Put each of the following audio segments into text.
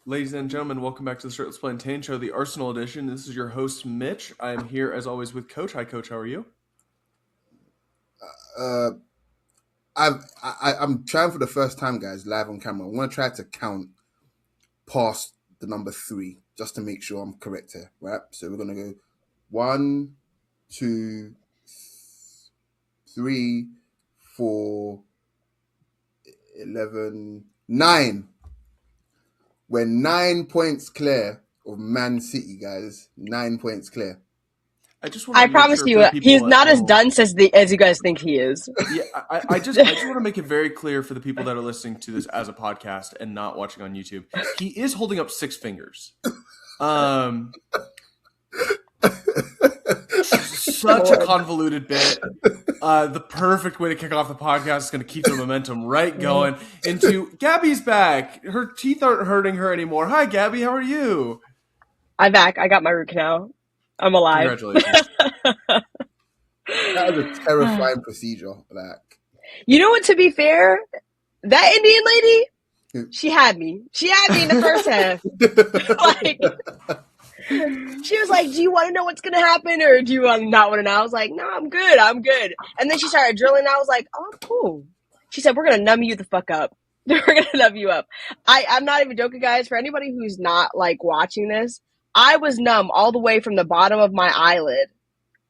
Ladies and gentlemen, welcome back to the Shirtless Plantain Show, the Arsenal edition. This is your host, Mitch. I am here, as always, with Coach. Hi, Coach. How are you? I'm trying for the first time, guys, live on camera. I want to try to count past the number 3, just to make sure I'm correct here, right? So we're going to go 1, 2, 3, 4, 11, 9. We're 9 points clear of Man City, guys. 9 points clear. I promise you, he's not as dunce as you guys think he is. Yeah, I just want to make it very clear for the people that are listening to this as a podcast and not watching on YouTube. He is holding up 6 fingers. Such a convoluted bit. The perfect way to kick off the podcast is going to keep the momentum right going into Gabby's back. Her teeth aren't hurting her anymore. Hi, Gabby. How are you? I'm back. I got my root canal. I'm alive. Congratulations. That was a terrifying procedure. You know what, to be fair, that Indian lady, she had me. She had me in the first half. She was like, do you want to know what's going to happen or do you not want to know? I was like, no, I'm good. And then she started drilling. I was like, oh, cool. She said, we're going to numb you the fuck up. We're going to numb you up. I'm not even joking, guys. For anybody who's not watching this, I was numb all the way from the bottom of my eyelid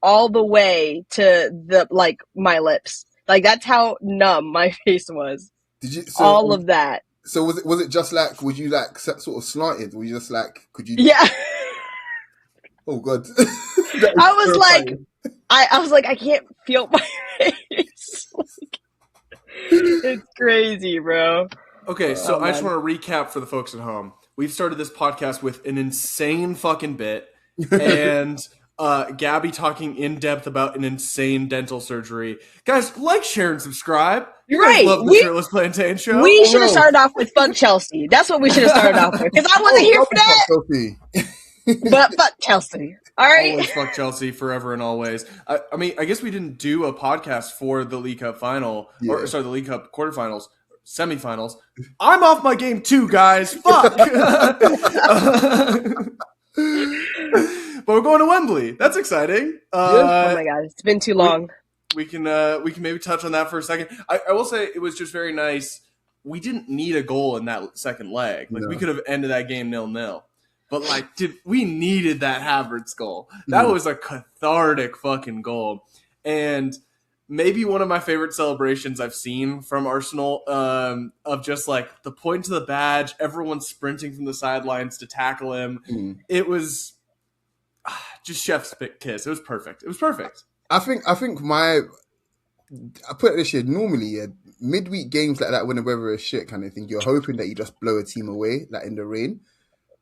all the way to my lips. That's how numb my face was. All of that. So was it just was you sort of slanted? Were you just could you? Yeah. Oh God. I was like, I can't feel my face. It's crazy, bro. Okay, so I just want to recap for the folks at home. We've started this podcast with an insane fucking bit and Gabby talking in depth about an insane dental surgery. Guys, share, and subscribe. You guys love the Shirtless Plantain Show. We should have started off with fuck Chelsea. That's what we should have started off with. Because I wasn't here for that. But fuck Chelsea. All right. Always fuck Chelsea, forever and always. I mean, I guess we didn't do a podcast for the League Cup final, the League Cup quarterfinals, semifinals. I'm off my game too, guys. Fuck. But we're going to Wembley. That's exciting. Oh my God, it's been too long. We can maybe touch on that for a second. I will say it was just very nice. We didn't need a goal in that second leg. We could have ended that game 0-0. But we needed that Havertz goal. That was a cathartic fucking goal. And maybe one of my favorite celebrations I've seen from Arsenal, of just the point to the badge, everyone sprinting from the sidelines to tackle him. It was just chef's kiss. It was perfect. I think I put it this year, normally, midweek games like that when the weather is shit kind of thing, you're hoping that you just blow a team away, in the rain.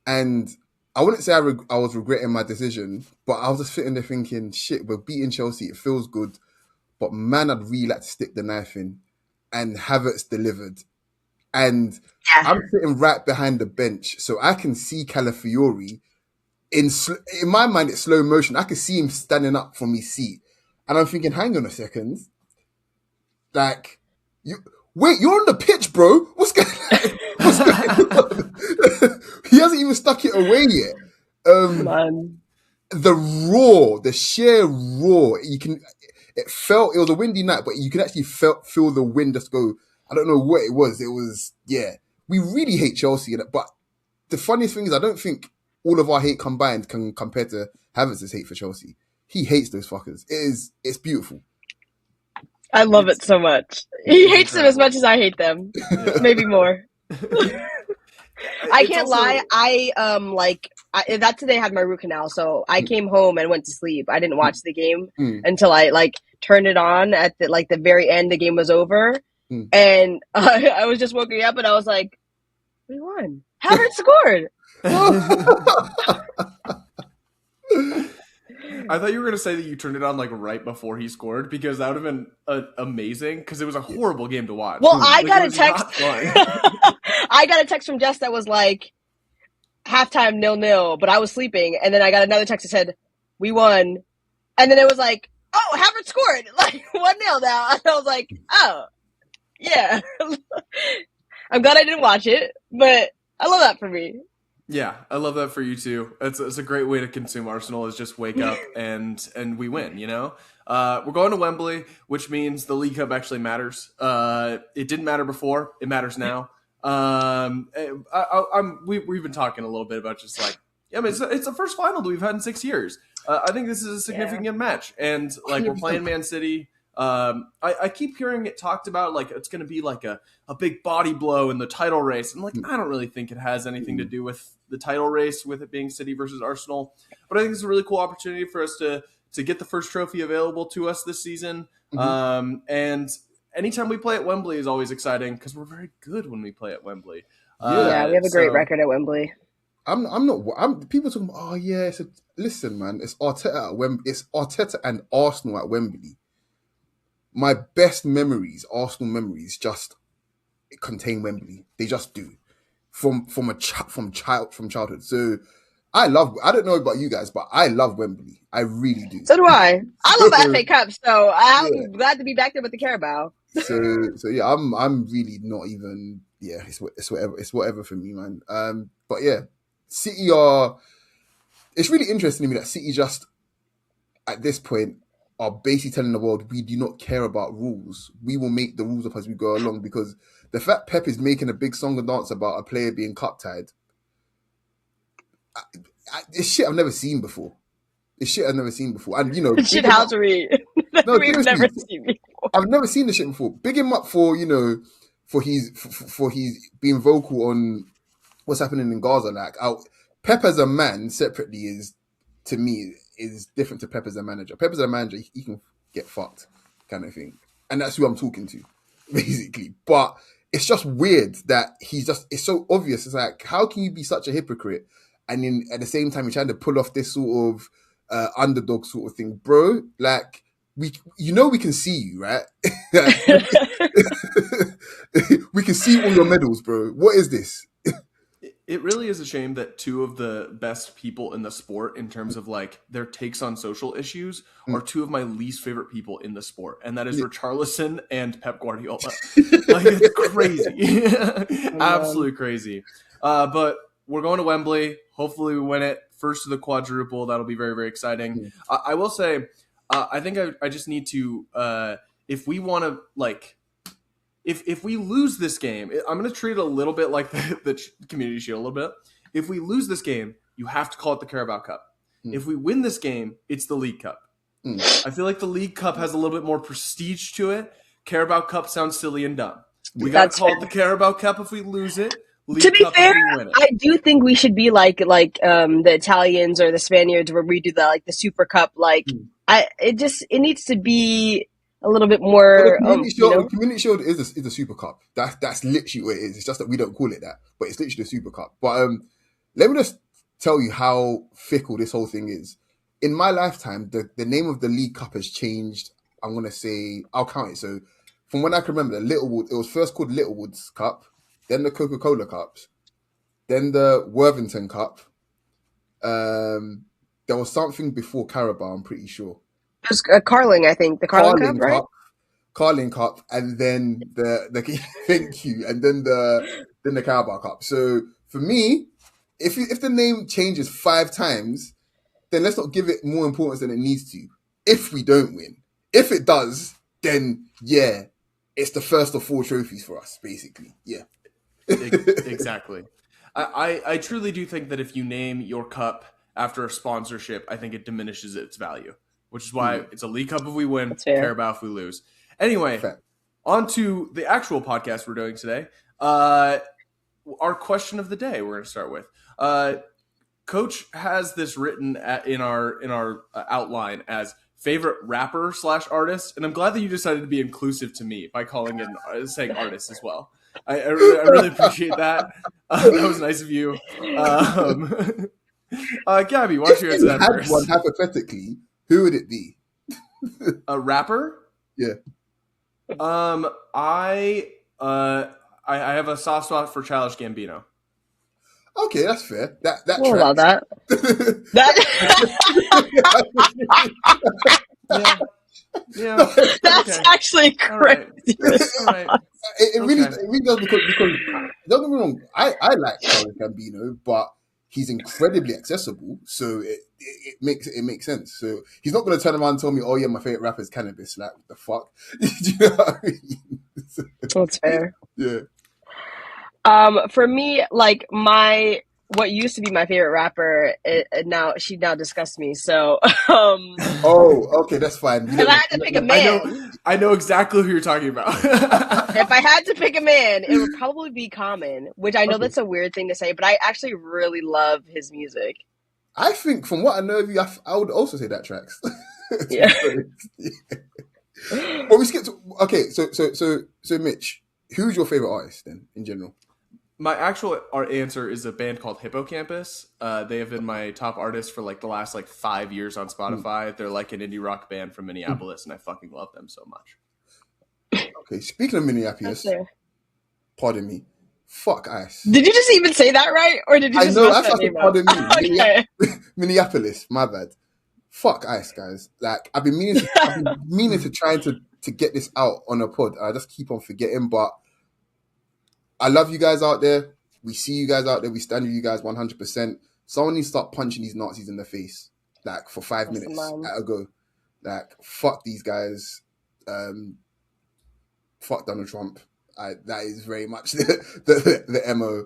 And I wouldn't say I was regretting my decision, but I was just sitting there thinking, shit, we're beating Chelsea. It feels good. But man, I'd really like to stick the knife in. And Havertz delivered. And I'm sitting right behind the bench, so I can see Calafiori. In my mind, it's slow motion. I can see him standing up from his seat. And I'm thinking, hang on a second. You're on the pitch, bro. What's going on? He hasn't even stuck it away yet. Man. The sheer roar. It was a windy night, but you can actually feel the wind just go. I don't know what it was. It was, we really hate Chelsea. But the funniest thing is, I don't think all of our hate combined can compare to Havertz's hate for Chelsea. He hates those fuckers. It's beautiful. I love it so much. He hates them as much as I hate them. Maybe more. I can't lie. That today I had my root canal, so I came home and went to sleep. I didn't watch the game until I turned it on at the very end. The game was over, and I was just waking up and I was like, "We won! Havertz scored!" I thought you were going to say that you turned it on right before he scored, because that would have been amazing, because it was a horrible game to watch. Well, I got a text. I got a text from Jess that was halftime 0-0, but I was sleeping, and then I got another text that said, "We won," and then it was "Oh, Havertz scored 1-0 now," and I was like, "Oh, yeah." I'm glad I didn't watch it, but I love that for me. Yeah, I love that for you too. It's a great way to consume Arsenal is just wake up and we win. We're going to Wembley, which means the League Cup actually matters. It didn't matter before; it matters now. We've been talking a little bit about just like, yeah, I mean, it's the first final that we've had in 6 years. I think this is a significant match, and like we're playing Man City. I keep hearing it talked about like it's going to be like a big body blow in the title race. And like, I don't really think it has anything to do with the title race, with it being City versus Arsenal. But I think it's a really cool opportunity for us to get the first trophy available to us this season. And anytime we play at Wembley is always exciting because we're very good when we play at Wembley. Yeah, we have a great record at Wembley. I'm not. People talking about, oh yeah. Listen, man, it's Arteta at Wembley. It's Arteta and Arsenal at Wembley. My best memories, Arsenal memories, just contain Wembley. They just do, from childhood. So I don't know about you guys, but I love Wembley. I really do. So do I. I love the FA Cup, so I'm glad to be back there with the Carabao. So yeah, I'm really not even. Yeah, it's whatever for me, man. But yeah, City are. It's really interesting to me that City just at this point are basically telling the world we do not care about rules. We will make the rules up as we go along, because the fact Pep is making a big song and dance about a player being cup tied, it's shit I've never seen before. And shit house we've never seen before. I've never seen this shit before. Big him up for for he's being vocal on what's happening in Gaza. Like, Pep as a man separately is, to me, is different to Pep as a manager. Pep as a manager, he can get fucked, kind of thing. And that's who I'm talking to, basically. But it's just weird that it's so obvious. It's like, how can you be such a hypocrite? And then at the same time, you're trying to pull off this sort of underdog sort of thing. Bro, like, we can see you, right? We can see all your medals, bro. What is this? It really is a shame that two of the best people in the sport in terms of like their takes on social issues are two of my least favorite people in the sport. And that is Richarlison and Pep Guardiola. Like, it's crazy. Absolutely crazy. But we're going to Wembley. Hopefully we win it. First to the quadruple. That'll be very, very exciting. I will say, I think I just need to, if we want to like, if we lose this game, I'm going to treat it a little bit like the Community Shield a little bit. If we lose this game, you have to call it the Carabao Cup. If we win this game, it's the League Cup. I feel like the League Cup has a little bit more prestige to it. Carabao Cup sounds silly and dumb. We got to call it the Carabao Cup if we lose it. League to be Cup fair, if we win it. I do think we should be like the Italians or the Spaniards, where we do the Super Cup. It needs to be a little bit more. The Community Shield is a Super Cup. That's literally what it is. It's just that we don't call it that, but it's literally the Super Cup. But let me just tell you how fickle this whole thing is. In my lifetime, the name of the League Cup has changed. I'm gonna say, I'll count it. So from when I can remember, it was first called Littlewood's Cup, then the Coca-Cola Cups, then the Worthington Cup. There was something before Carabao, I'm pretty sure. It was Carling, I think. The Carling Cup, right? Carling Cup, and then the thank you, and then the Carabao Cup. So for me, if the name changes 5 times, then let's not give it more importance than it needs to. If we don't win, if it does, then yeah, it's the first of 4 trophies for us, basically. Yeah, exactly. I truly do think that if you name your cup after a sponsorship, I think it diminishes its value. Which is why it's a League Cup if we win, Carabao if we lose. Anyway, on to the actual podcast we're doing today. Our question of the day we're going to start with. Coach has this written in our outline as favorite rapper / artist, and I'm glad that you decided to be inclusive to me by calling it saying artist as well. I really appreciate that. That was nice of you. Gabby, why don't you answer that first? One hypothetically. Who would it be? A rapper? Yeah. I have a soft spot for Childish Gambino. Okay, that's fair. That love that. Yeah. That's actually crazy. All right. It really does because don't get me wrong. I like Childish Gambino, but he's incredibly accessible, so it makes sense. So he's not going to turn around and tell me, "Oh yeah, my favorite rapper is Cannabis." Like, what the fuck? Do you know what I mean? That's fair. Yeah. For me, like what used to be my favorite rapper, she now disgusts me. So, Oh, okay, that's fine. if I had to pick a man, I know exactly who you're talking about. if I had to pick a man, it would probably be Common, which I know Okay. that's a weird thing to say, but I actually really love his music. I think, from what I know of you, I would also say that tracks. Yeah. But we skipped. Okay, so Mitch, who's your favorite artist then in general? My actual answer is a band called Hippocampus. They have been my top artist for like the last 5 years on Spotify. They're like an indie rock band from Minneapolis, and I fucking love them so much. Okay, speaking of Minneapolis, pardon me, fuck Ice. Did you just even say that right, or did you just mess that name up? Pardon me. Okay. Minneapolis, my bad. Fuck Ice, guys. Like, I've been meaning to try to get this out on a pod. I just keep on forgetting, but I love you guys out there. We see you guys out there. We stand with you guys 100%. Someone needs to start punching these Nazis in the face, like, for 5 minutes at a go. Like, fuck these guys. Fuck Donald Trump. That is very much the MO.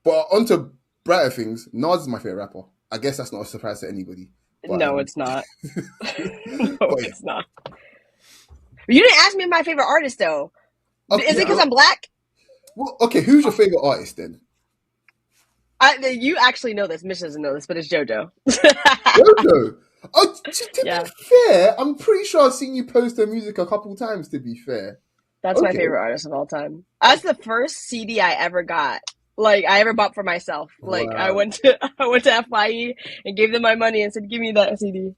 But on to brighter things, Nas is my favorite rapper. I guess that's not a surprise to anybody. But, no, it's not. It's not. You didn't ask me my favorite artist, though. Okay, is it because I'm black? Well, okay, who's your favorite artist then? You actually know this. Mitch doesn't know this, but it's JoJo. JoJo? Oh, to be fair, I'm pretty sure I've seen you post her music a couple times, to be fair. That's my favorite artist of all time. That's the first CD I ever got. Like, I ever bought for myself. Like, wow. I went to FYE and gave them my money and said, "Give me that CD."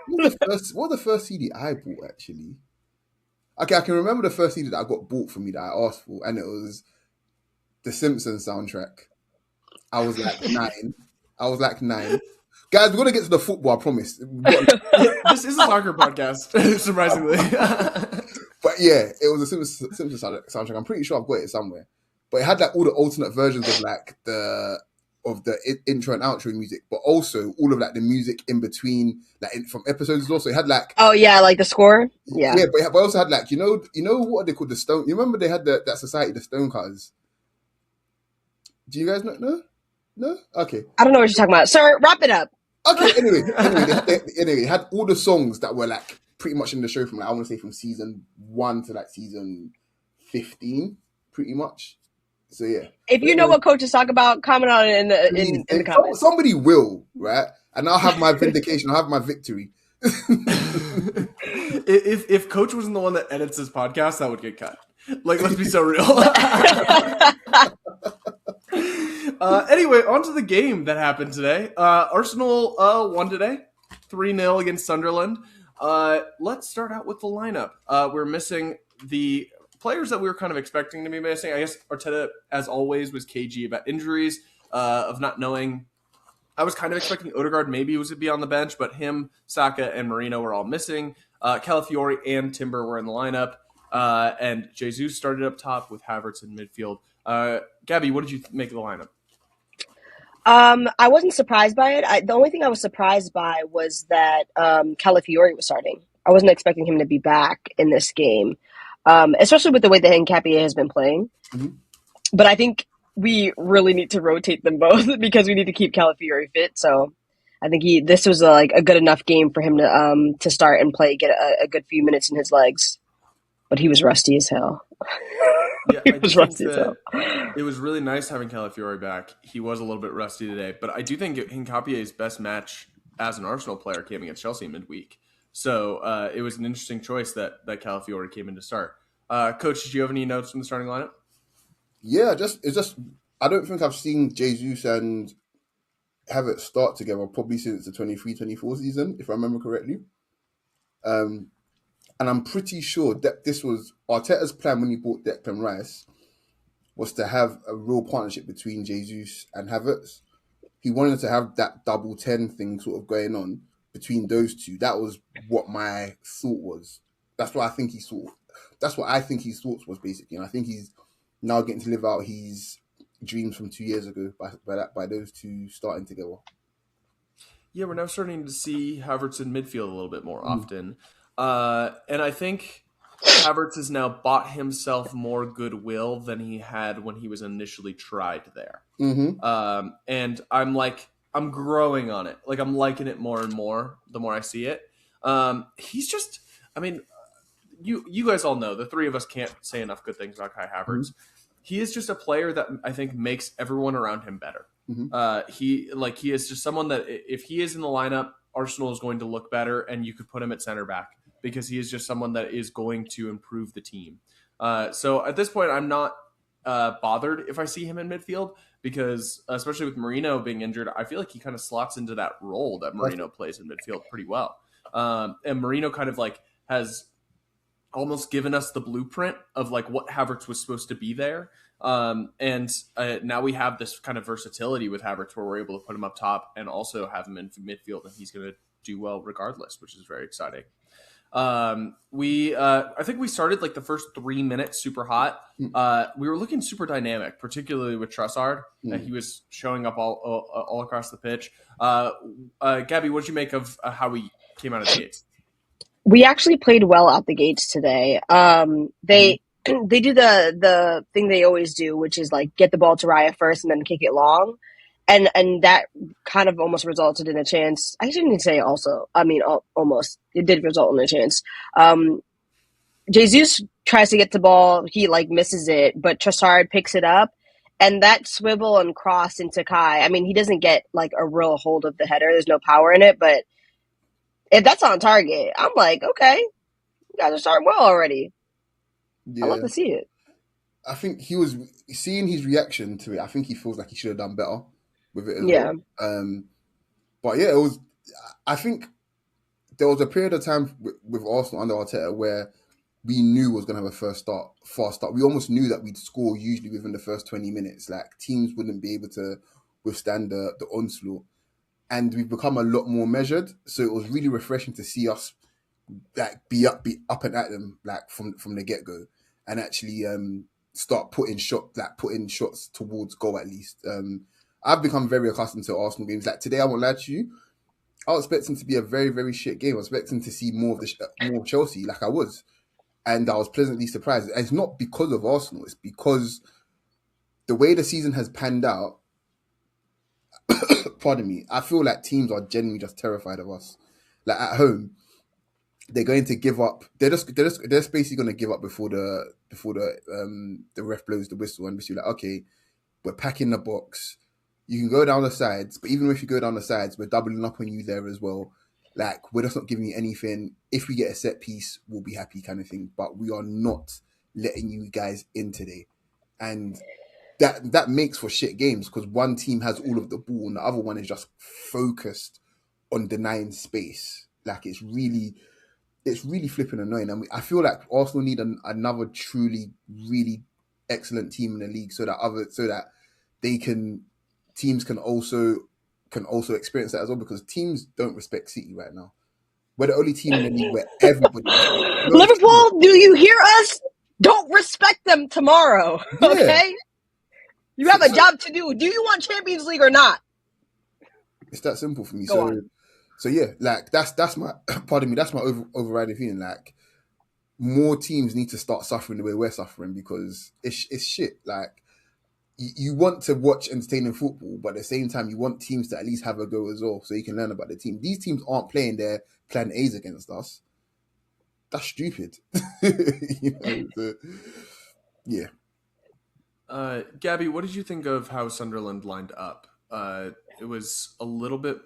What was the first CD I bought, actually? Okay, I can remember the first CD that I got bought for me that I asked for, and it was the Simpsons soundtrack. I was like 9. Guys, we're going to get to the football, I promise. This is a soccer podcast, surprisingly. But yeah, it was a Simpsons soundtrack. I'm pretty sure I've got it somewhere. But it had like all the alternate versions of like the intro and outro music, but also all of like the music in between, like from episodes as well. So it had like like the score, yeah, but it also had like you know what they called the Stone. You remember they had that society, the Stonecutters. Do you guys not know? No, okay. I don't know what you're talking about. Sir, wrap it up. Okay. Anyway, they had all the songs that were like pretty much in the show from like, I want to say from season 1 to like season 15, pretty much. So yeah. If you know what Coach is talking about, comment on it in the comments. Somebody will, right? And I'll have my vindication. I'll have my victory. If Coach wasn't the one that edits this podcast, that would get cut. Like, let's be so real. Anyway, on to the game that happened today. Arsenal won today, 3-0 against Sunderland. Let's start out with the lineup. We're missing the players that we were kind of expecting to be missing. I guess Arteta, as always, was cagey about injuries, of not knowing. I was kind of expecting Odegaard maybe was to be on the bench, but him, Saka, and Marino were all missing. Calafiori and Timber were in the lineup, and Jesus started up top with Havertz in midfield. Gabby, what did you make of the lineup? I wasn't surprised by it. The only thing I was surprised by was that Calafiori was starting. I wasn't expecting him to be back in this game, especially with the way that Nkapie has been playing. Mm-hmm. But I think we really need to rotate them both because we need to keep Calafiori fit. So I think this was a good enough game for him to start and play, get a good few minutes in his legs. But he was rusty as hell. Yeah, it was really nice having Calafiori back. He was a little bit rusty today, but I do think Nkapie's best match as an Arsenal player came against Chelsea midweek. So it was an interesting choice that Calafiori came in to start. Coach, did you have any notes from the starting lineup? Yeah, I don't think I've seen Jesus and Havertz start together probably since the 23-24 season, if I remember correctly. And I'm pretty sure that this was Arteta's plan when he bought Declan Rice, was to have a real partnership between Jesus and Havertz. He wanted to have that double 10 thing sort of going on between those two. That was what my thought was. That's what I think his thoughts was, basically. And I think he's now getting to live out his dreams from 2 years ago by those two starting together. Yeah, we're now starting to see Havertz in midfield a little bit more often. And I think Havertz has now bought himself more goodwill than he had when he was initially tried there. And I'm growing on it. Like, I'm liking it more and more the more I see it. He's just, I mean, you guys all know, the three of us can't say enough good things about Kai Havertz. He is just a player that I think makes everyone around him better. He is just someone that if he is in the lineup, Arsenal is going to look better, and you could put him at center back because he is just someone that is going to improve the team. So at this point, I'm not bothered if I see him in midfield because, especially with Marino being injured, I feel like he kind of slots into that role that Marino plays in midfield pretty well. And Marino kind of like has almost given us the blueprint of like what Havertz was supposed to be there. And now we have this kind of versatility with Havertz where we're able to put him up top and also have him in midfield, and he's going to do well regardless, which is very exciting. I think we started like the first 3 minutes super hot. We were looking super dynamic, particularly with Trossard. He was showing up all across the pitch. Gabby, what did you make of how we came out of the gates? We actually played well out the gates today. They do the thing they always do, which is like get the ball to Raya first and then kick it long, and that kind of almost resulted in a chance. I shouldn't say also. I mean, almost it did result in a chance. Jesus tries to get the ball, he like misses it, but Trossard picks it up, and that swivel and cross into Kai. I mean, he doesn't get like a real hold of the header. There's no power in it, but if that's on target, I'm like, okay, you guys are starting well already. Yeah. I love to see it. I think he was seeing his reaction to it. I think he feels like he should have done better with it as well. But yeah, it was. I think there was a period of time with Arsenal under Arteta where we knew was going to have a fast start. We almost knew that we'd score usually within the first 20 minutes. Like teams wouldn't be able to withstand the onslaught. And we've become a lot more measured. So it was really refreshing to see us like be up and at them like from the get go, and actually start putting shots towards goal at least. I've become very accustomed to Arsenal games. Like today, I won't lie to you, I was expecting to be a very, very shit game. I was expecting to see more of Chelsea, like I was, and I was pleasantly surprised. And it's not because of Arsenal; it's because the way the season has panned out. Pardon me. I feel like teams are genuinely just terrified of us. Like at home, they're going to give up. They're just basically going to give up before the ref blows the whistle and be like, okay, we're packing the box. You can go down the sides, but even if you go down the sides, we're doubling up on you there as well. Like we're just not giving you anything. If we get a set piece, we'll be happy, kind of thing. But we are not letting you guys in today, and that makes for shit games because one team has all of the ball and the other one is just focused on denying space. Like it's really flipping annoying. And I feel like Arsenal need another truly, really excellent team in the league so that teams can also experience that as well, because teams don't respect City right now. We're the only team in the league where everybody Liverpool, do you hear us? Don't respect them tomorrow. Yeah. Okay? You have a job to do. Do you want Champions League or not? It's that simple for me. Go on. So yeah, like that's my pardon me, that's my overriding feeling. Like more teams need to start suffering the way we're suffering, because it's shit. Like you want to watch entertaining football, but at the same time you want teams to at least have a go as well, so you can learn about the team. These teams aren't playing their plan A's against us. That's stupid. Yeah. Gabby, what did you think of how Sunderland lined up? It was a little bit.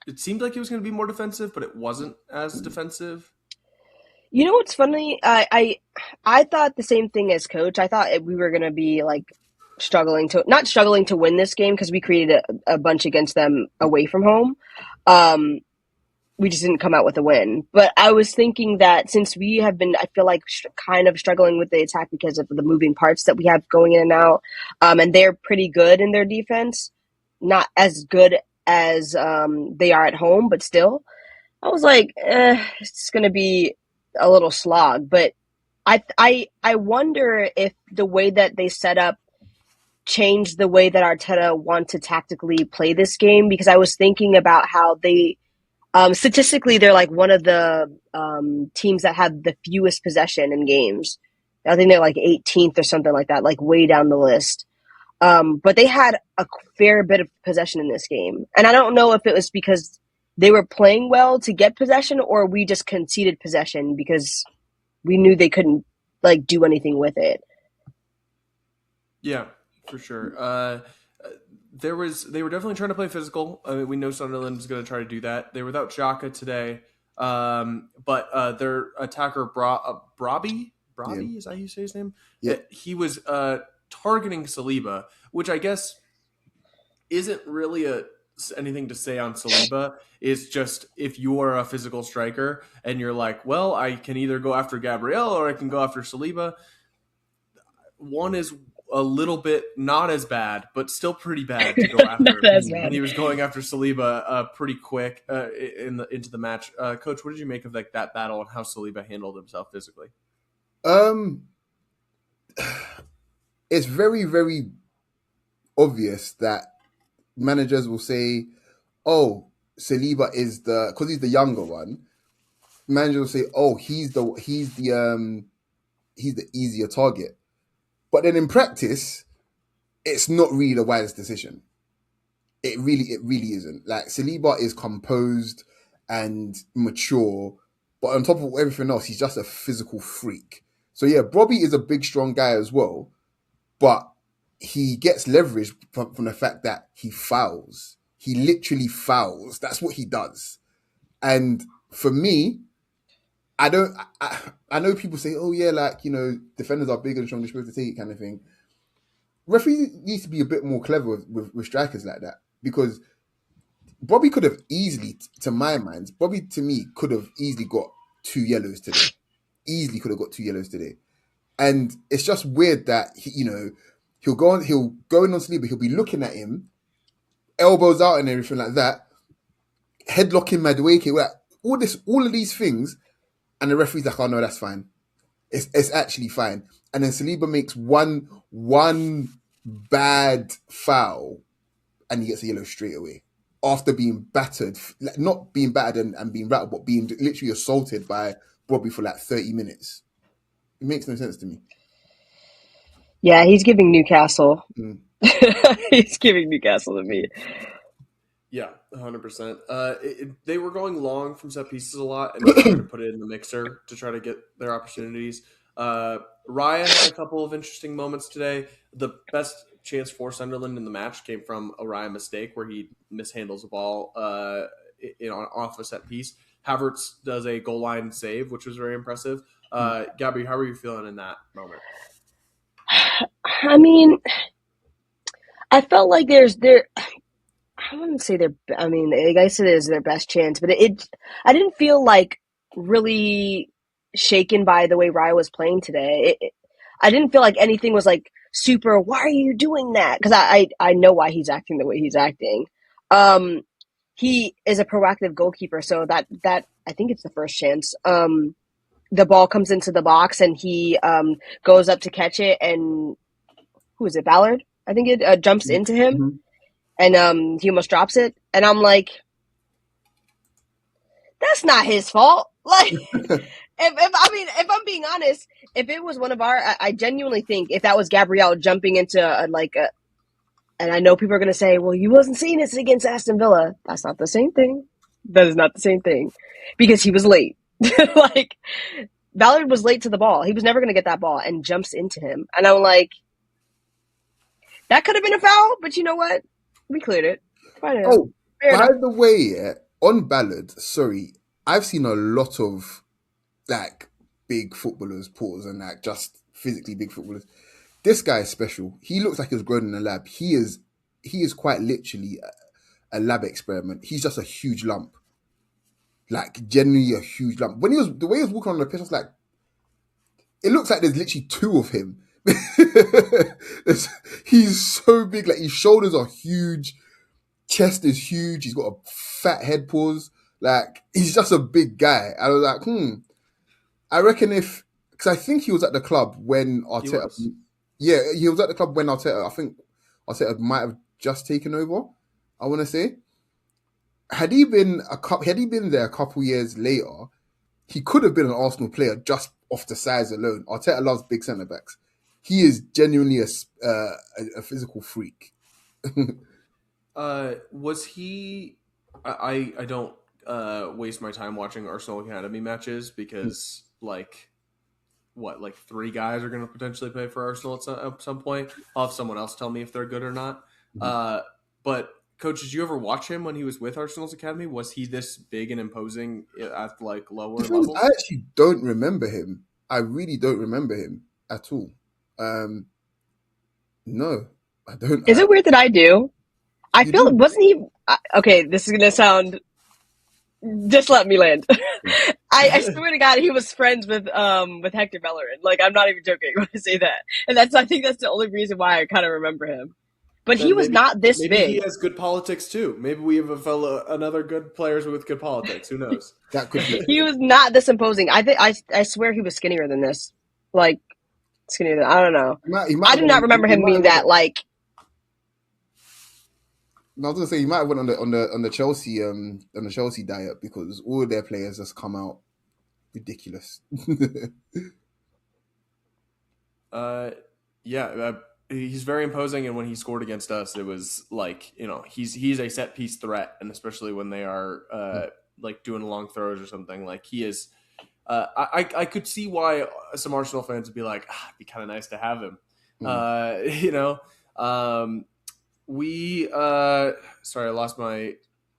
It seemed like it was going to be more defensive, but it wasn't as defensive. You know what's funny? I thought the same thing as coach. I thought we were going to be like not struggling to win this game because we created a bunch against them away from home. We just didn't come out with a win. But I was thinking that since we have been, I feel like kind of struggling with the attack because of the moving parts that we have going in and out, and they're pretty good in their defense, not as good as they are at home, but still, I was like, it's going to be a little slog. But I wonder if the way that they set up change the way that Arteta wants to tactically play this game, because I was thinking about how they statistically they're like one of the teams that have the fewest possession in games. I think they're like 18th or something like that, like way down the list. But they had a fair bit of possession in this game, and I don't know if it was because they were playing well to get possession, or we just conceded possession because we knew they couldn't like do anything with it. Yeah, for sure. They were definitely trying to play physical. I mean, we know Sunderland is going to try to do that. They were without Xhaka today, but their attacker Brobby is that how you say his name? Yeah. He was targeting Saliba, which I guess isn't really anything to say on Saliba. It's just if you are a physical striker and you're like, well, I can either go after Gabriel or I can go after Saliba. One is a little bit not as bad, but still pretty bad to go after. Not as bad. And he was going after Saliba pretty quick into the match. Coach, what did you make of like that battle and how Saliba handled himself physically? It's very, very obvious that managers will say, "Oh, Saliba is because he's the younger one." Managers will say, "Oh, he's the easier target." But then in practice, it's not really the wisest decision. It really isn't. Like Saliba is composed and mature, but on top of everything else, he's just a physical freak. So yeah, Bobby is a big, strong guy as well, but he gets leverage from the fact that he fouls. He literally fouls. That's what he does. And for me, I know people say, oh yeah, like, defenders are bigger and stronger, supposed to take it kind of thing. Referees needs to be a bit more clever with strikers like that, because Bobby could have easily, to my mind, to me could have easily got 2 yellows today. Easily could have got 2 yellows today. And it's just weird that he'll go in on Saliba, he'll be looking at him, elbows out and everything like that, headlocking Madueke, all of these things, and the referee's like, oh no, that's fine. It's actually fine. And then Saliba makes one bad foul and he gets a yellow straight away. After being battered, not being battered and being rattled, but being literally assaulted by Bobby for like 30 minutes. It makes no sense to me. Yeah, he's giving Newcastle. He's giving Newcastle to me. Yeah, 100%. They were going long from set pieces a lot, and they tried to put it in the mixer to try to get their opportunities. Raya had a couple of interesting moments today. The best chance for Sunderland in the match came from a Raya mistake where he mishandles the ball off a set piece. Havertz does a goal line save, which was very impressive. Gabby, how were you feeling in that moment? I mean, I felt like I wouldn't say I guess it is their best chance, but I didn't feel like really shaken by the way Raya was playing today. I didn't feel like anything was like super, why are you doing that? Because I know why he's acting the way he's acting. He is a proactive goalkeeper, so that I think it's the first chance. The ball comes into the box and he goes up to catch it, and who is it, Ballard? I think it jumps into him. Mm-hmm. And he almost drops it, and I'm like, that's not his fault. Like, if I'm being honest, if it was one of I genuinely think if that was Gabriel jumping into and I know people are gonna say, well, you wasn't seeing this against Aston Villa. That's not the same thing. That is not the same thing, because he was late. Like, Ballard was late to the ball. He was never gonna get that ball, and jumps into him, and I'm like, that could have been a foul, but you know what? We cleared it. By the way, on Ballard, sorry, I've seen a lot of like big footballers pause and like just physically big footballers. This guy is special. He looks like he was grown in a lab. He is quite literally a lab experiment. He's just a huge lump. Like, genuinely a huge lump. The way he was walking on the pitch, I was like, it looks like there's literally 2 of him. He's so big, like his shoulders are huge, chest is huge, he's got a fat head pause, like he's just a big guy. I was like, I reckon because I think he was at the club when Arteta, he was at the club when Arteta, I think Arteta might have just taken over. I want to say, had he been there a couple years later, he could have been an Arsenal player just off the size alone. Arteta loves big centre backs. He is genuinely a physical freak. Was he? I don't waste my time watching Arsenal Academy matches because like 3 guys are going to potentially play for Arsenal at some point. I'll have someone else tell me if they're good or not. But Coach, did you ever watch him when he was with Arsenal's Academy? Was he this big and imposing at like lower levels? I actually don't remember him. I really don't remember him at all. No, I don't. Is it weird that I do? I feel it wasn't he. Okay, this is gonna sound. Just let me land. I swear to God, he was friends with Hector Bellerin. Like, I'm not even joking when I say that. And I think that's the only reason why I kind of remember him. But he was not this maybe big. He has good politics too. Maybe we have another good players with good politics. Who knows? That could be. He was not this imposing. I swear he was skinnier than this. Like skinnier than I don't know. I do not remember him being that like. I was gonna say he might have went on the Chelsea diet because all of their players just come out ridiculous. He's very imposing, and when he scored against us, it was like he's a set piece threat, and especially when they are like doing long throws or something, like he is. I could see why some Arsenal fans would be like, it'd be kind of nice to have him. Sorry, I lost my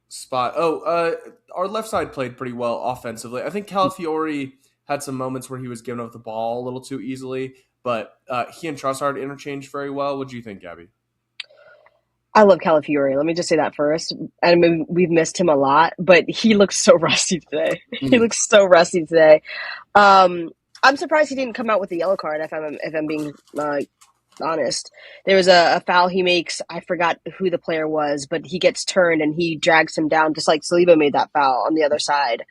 spot. Our left side played pretty well offensively. I think Calafiori had some moments where he was giving up the ball a little too easily, but he and Trossard interchanged very well. What do you think, Gabby? I love Calafiori. Let me just say that first. I mean, we've missed him a lot, but he looks so rusty today. He looks so rusty today. I'm surprised he didn't come out with the yellow card. If I'm being honest, there was a foul he makes. I forgot who the player was, but he gets turned and he drags him down, just like Saliba made that foul on the other side,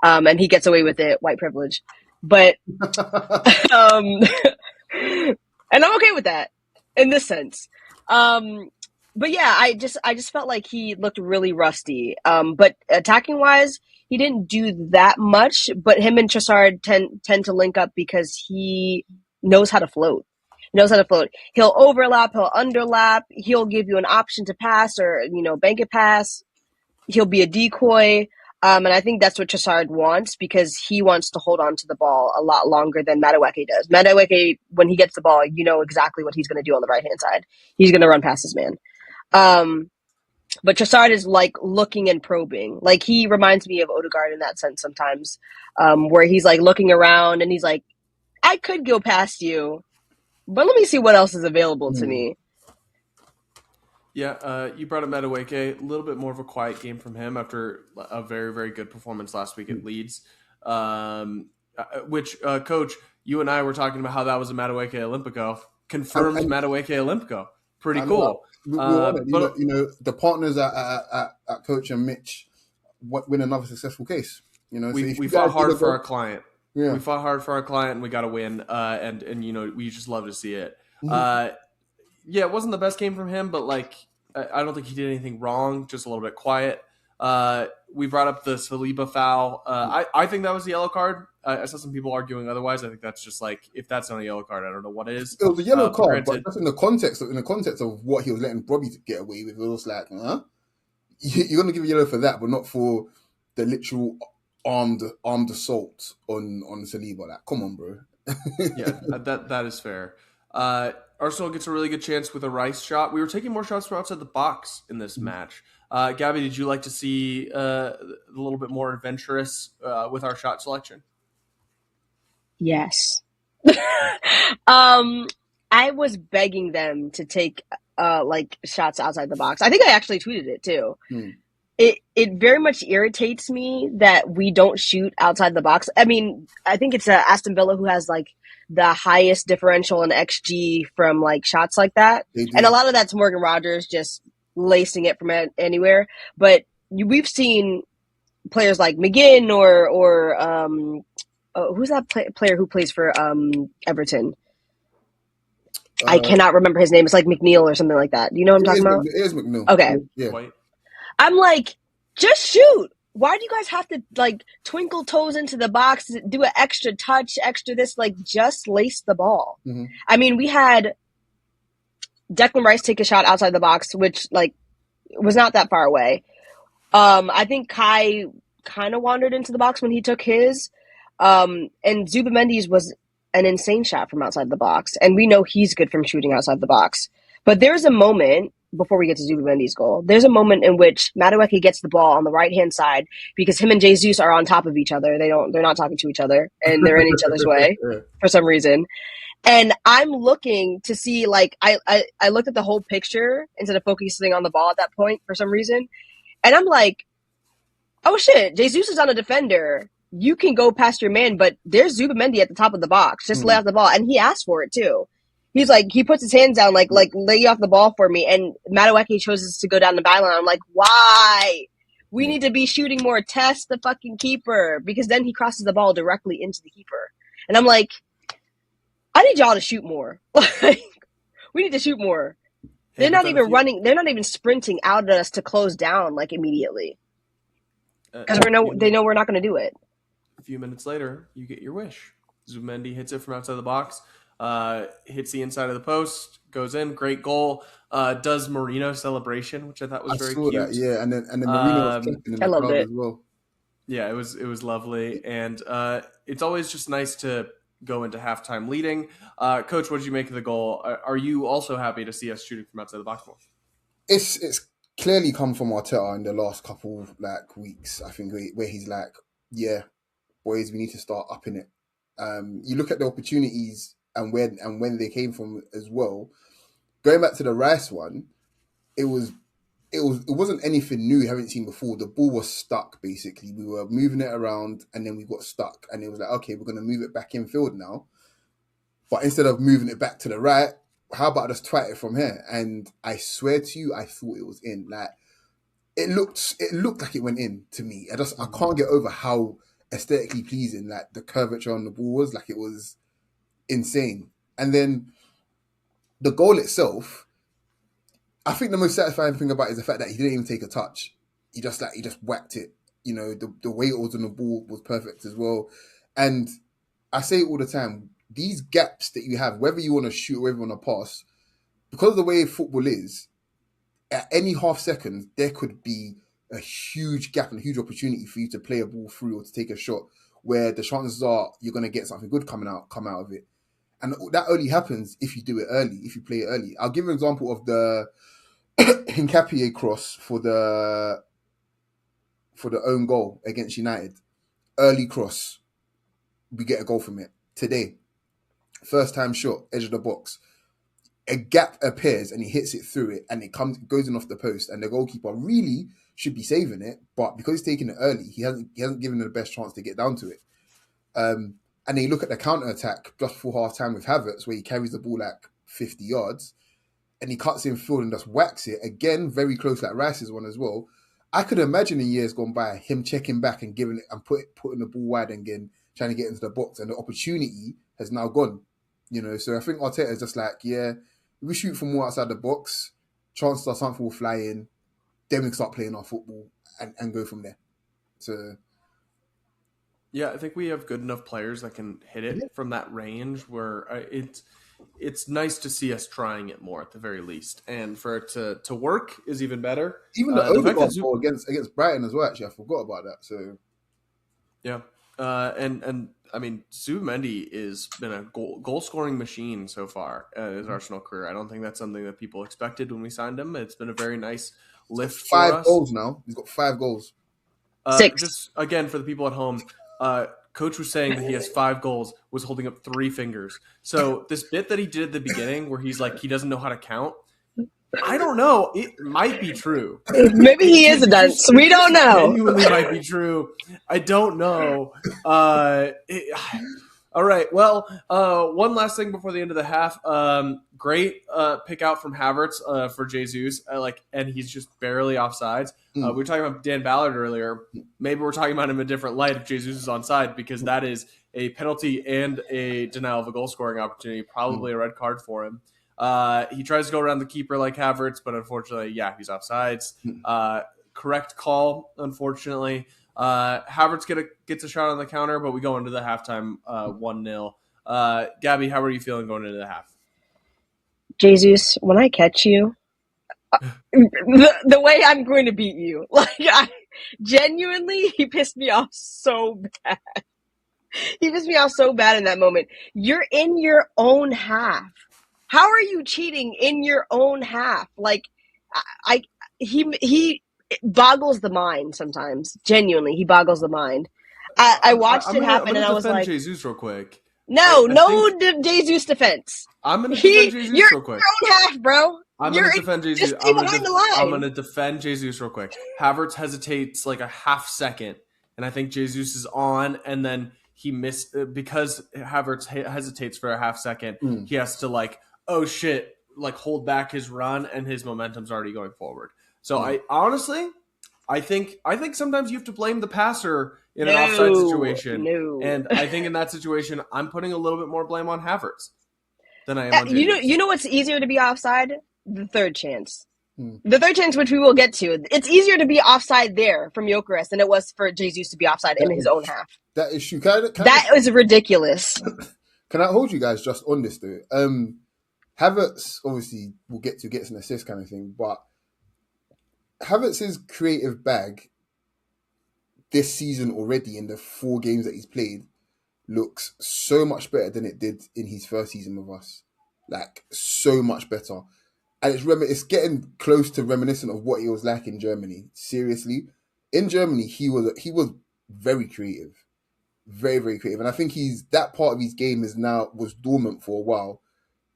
and he gets away with it. White privilege, but and I'm okay with that in this sense. But yeah, I just felt like he looked really rusty. But attacking wise, he didn't do that much. But him and Trossard tend to link up because he knows how to float. He'll overlap, he'll underlap, he'll give you an option to pass or bank it pass. He'll be a decoy. And I think that's what Trossard wants because he wants to hold on to the ball a lot longer than Madueke does. Madueke, when he gets the ball, you know exactly what he's going to do on the right-hand side. He's going to run past his man. But Trossard is like looking and probing. Like he reminds me of Odegaard in that sense sometimes, where he's like looking around and he's like, I could go past you, but let me see what else is available to me. Yeah, you brought up Madueke. A little bit more of a quiet game from him after a very, very good performance last week at Leeds. Which, Coach, you and I were talking about how that was a Madueke Olympico. Confirmed Madueke Olympico. Pretty cool. The partners at Coach and Mitch win another successful case. We fought hard for our client. Yeah. We fought hard for our client and we got to win. And we just love to see it. Yeah, it wasn't the best game from him, but I don't think he did anything wrong. Just a little bit quiet. We brought up the Saliba foul. I think that was the yellow card. I saw some people arguing otherwise. I think that's just if that's not a yellow card, I don't know what is. It was a yellow card, but that's in the context of what he was letting Bobby get away with. It was like, you're gonna give a yellow for that, but not for the literal armed assault on Saliba. Like, come on, bro. Yeah, that is fair. Arsenal gets a really good chance with a Rice shot. We were taking more shots from outside the box in this match. Gabby, did you like to see a little bit more adventurous with our shot selection? Yes. I was begging them to take shots outside the box. I think I actually tweeted it too. It very much irritates me that we don't shoot outside the box. I mean, I think it's Aston Villa who has the highest differential in XG from shots like that. And a lot of that's Morgan Rogers just lacing it from anywhere. But we've seen players like McGinn or who's that player who plays for Everton? I cannot remember his name. It's like McNeil or something like that. Do you know what I'm talking about? It is McNeil. Okay. Yeah. White. I'm like, just shoot. Why do you guys have to like twinkle toes into the box, do an extra touch, extra this? Like, just lace the ball. Mm-hmm. I mean, we had Declan Rice take a shot outside the box, which like was not that far away. I think Kai kind of wandered into the box when he took his. And Zubamendi's was an insane shot from outside the box. And we know he's good from shooting outside the box. But there's a moment, before we get to Zubamendi's goal, there's a moment in which Madueke gets the ball on the right-hand side because him and Jesus are on top of each other. They're not talking to each other, and they're in each other's way for some reason. And I'm looking to see, like, I looked at the whole picture instead of focusing on the ball at that point for some reason. And I'm like, oh shit, Jesus is on a defender. You can go past your man, but there's Zubamendi at the top of the box. Just lay off the ball. And he asked for it too. He's like, he puts his hands down, like lay off the ball for me. And Madueke chooses to go down the byline. I'm like, why? We need to be shooting more. Test the fucking keeper. Because then he crosses the ball directly into the keeper. And I'm like, I need y'all to shoot more. We need to shoot more. They're not even running. They're not even sprinting out at us to close down like immediately. Because they know we're not going to do it. A few minutes later, you get your wish. Zubamendi hits it from outside the box, hits the inside of the post, goes in, great goal. Does Marino celebration, which I thought was very cute. That, yeah, and then Marino was clapping in the crowd as well. Yeah, it was lovely, and it's always just nice to go into halftime leading. Coach, what did you make of the goal? Are you also happy to see us shooting from outside the box more? It's clearly come from Arteta in the last couple like weeks. I think where he's like, yeah, boys, we need to start upping it. You look at the opportunities and when they came from as well. Going back to the Rice one, it wasn't anything new we haven't seen before. The ball was stuck basically. We were moving it around and then we got stuck, and it was like, okay, we're gonna move it back in field now. But instead of moving it back to the right, how about I just twat it from here? And I swear to you, I thought it was in. Like it looked like it went in to me. I can't get over how aesthetically pleasing like the curvature on the ball was. Like it was insane. And then the goal itself, I think the most satisfying thing about it is the fact that he didn't even take a touch. He just whacked it. You know, the way it was on the ball was perfect as well. And I say it all the time, these gaps that you have, whether you want to shoot or whether you want to pass, because of the way football is, at any half second, there could be a huge gap and a huge opportunity for you to play a ball through or to take a shot where the chances are you're going to get something good come out of it. And that only happens if you do it early, if you play it early. I'll give an example of the Hincapié cross for the own goal against United. Early cross. We get a goal from it. Today, first time shot, edge of the box. A gap appears and he hits it through it and it goes in off the post, and the goalkeeper really should be saving it, but because he's taking it early, he hasn't given it the best chance to get down to it. And then you look at the counter attack just before half time with Havertz, where he carries the ball like 50 yards and he cuts in field and just whacks it again, very close like Rice's one as well. I could imagine in years gone by him checking back and giving it and putting the ball wide and again trying to get into the box, and the opportunity has now gone. You know, so I think Arteta is just like, yeah, if we shoot from more outside the box, chances are something will fly in, then we can start playing our football and go from there. So yeah, I think we have good enough players that can hit it from that range where it's nice to see us trying it more at the very least. And for it to work is even better. Even the Odegaard goal against Brighton as well, actually, I forgot about that. So yeah. And I mean, Zubamendi has been a goal scoring machine so far in his Arsenal career. I don't think that's something that people expected when we signed him. It's been a very nice lift for us. 5 goals now. He's got 5 goals. 6. Just again for the people at home, Coach was saying that he has 5 goals, was holding up 3 fingers. So this bit that he did at the beginning where he's like, he doesn't know how to count, I don't know. It might be true. Maybe he is a dunce. We don't know. Genuinely might be true. I don't know. All right. Well, one last thing before the end of the half. Great pick out from Havertz for Jesus. And he's just barely offsides. We were talking about Dan Ballard earlier. Maybe we're talking about him in a different light if Jesus is onside, because that is a penalty and a denial of a goal scoring opportunity, probably a red card for him. He tries to go around the keeper like Havertz, but unfortunately, he's offsides. Correct call, unfortunately. Havertz gets a shot on the counter, but we go into the halftime 1-0. Gabby, how are you feeling going into the half? Jesus, when I catch you, the way I'm going to beat you, genuinely, he pissed me off so bad. He pissed me off so bad in that moment. You're in your own half. How are you cheating in your own half? He boggles the mind sometimes. Genuinely, he boggles the mind. I watched it happen, and I was like, Jesus real quick. No Jesus defense. I'm going to defend Jesus you're real quick. Your own half, bro. I'm going to defend Jesus. Just stay behind the line. I'm going to defend Jesus real quick. Havertz hesitates like a half second, and I think Jesus is on, and then he missed because Havertz hesitates for a half second. He has to oh shit, hold back his run, and his momentum's already going forward. So I think sometimes you have to blame the passer in an offside situation. And I think in that situation, I'm putting a little bit more blame on Havertz than I am on Jesus. You know what's easier to be offside? The third chance. The third chance, which we will get to. It's easier to be offside there from Gyokamole than it was for Jesus to be offside in his own half. That is true. That was ridiculous. Can I hold you guys just on this though? Havertz, obviously, gets an assist kind of thing, but Havertz's creative bag this season already in the 4 games that he's played looks so much better than it did in his first season with us. So much better. And it's getting close to reminiscent of what he was like in Germany. Seriously. In Germany, he was very creative. Very, very creative. And I think that part of his game was dormant for a while,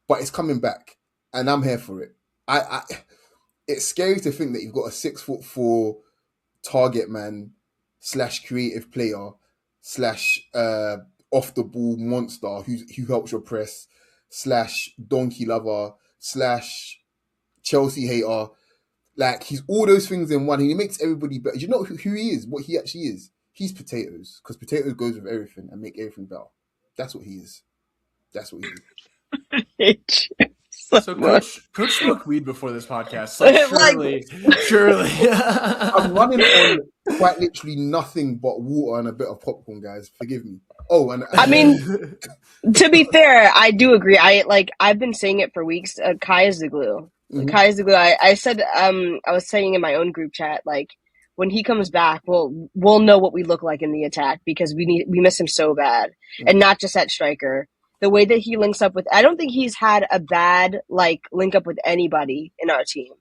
but it's coming back. And I'm here for it. It's scary to think that you've got a 6'4" target man / creative player / off the ball monster who helps your press / donkey lover / Chelsea hater. He's all those things in one. And he makes everybody better. You know who he is, what he actually is? He's potatoes, because potatoes goes with everything and make everything better. That's what he is. So Coach smoked weed before this podcast. Surely. I'm running on quite literally nothing but water and a bit of popcorn, guys. Forgive me. Oh, and I mean, to be fair, I do agree. I've been saying it for weeks. Kai is the glue. Mm-hmm. Kai is the glue. I said, I was saying in my own group chat, when he comes back, we'll know what we look like in the attack, because we miss him so bad, and not just at striker. The way that he links up with, I don't think he's had a bad link up with anybody in our team.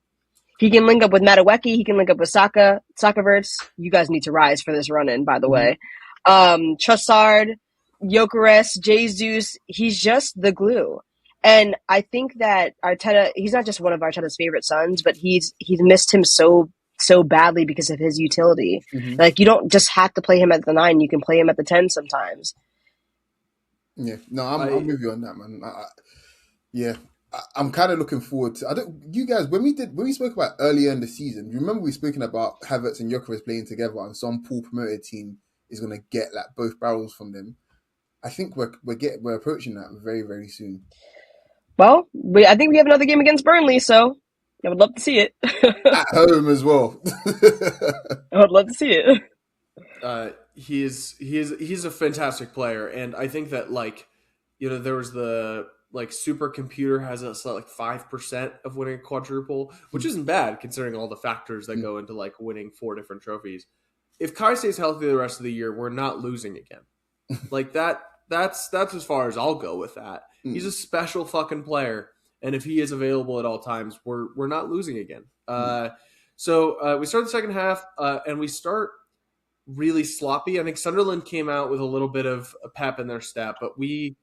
He can link up with Madueke. He can link up with Sakaverts. You guys need to rise for this run-in, by the way. Trossard, Gyökeres, Jesus. He's just the glue. And I think that Arteta, he's not just one of Arteta's favorite sons, but he's missed him so badly because of his utility. Mm-hmm. You don't just have to play him at the 9. You can play him at the 10 sometimes. Yeah, no, I'm with you on that, man. I'm kind of looking forward to. You guys, when we spoke about earlier in the season, you remember we spoken about Havertz and Gyökeres playing together, and some poor promoted team is going to get both barrels from them. I think we're approaching that very, very soon. Well, I think we have another game against Burnley, so I would love to see it at home as well. I would love to see it. He's a fantastic player, and I think that there was the supercomputer has us at 5% of winning a quadruple, which isn't bad considering all the factors that go into winning 4 different trophies. If Kai stays healthy the rest of the year, we're not losing again. That's as far as I'll go with that. He's a special fucking player, and if he is available at all times, we're not losing again. So we start the second half, and we start really sloppy. I think Sunderland came out with a little bit of a pep in their step, but we,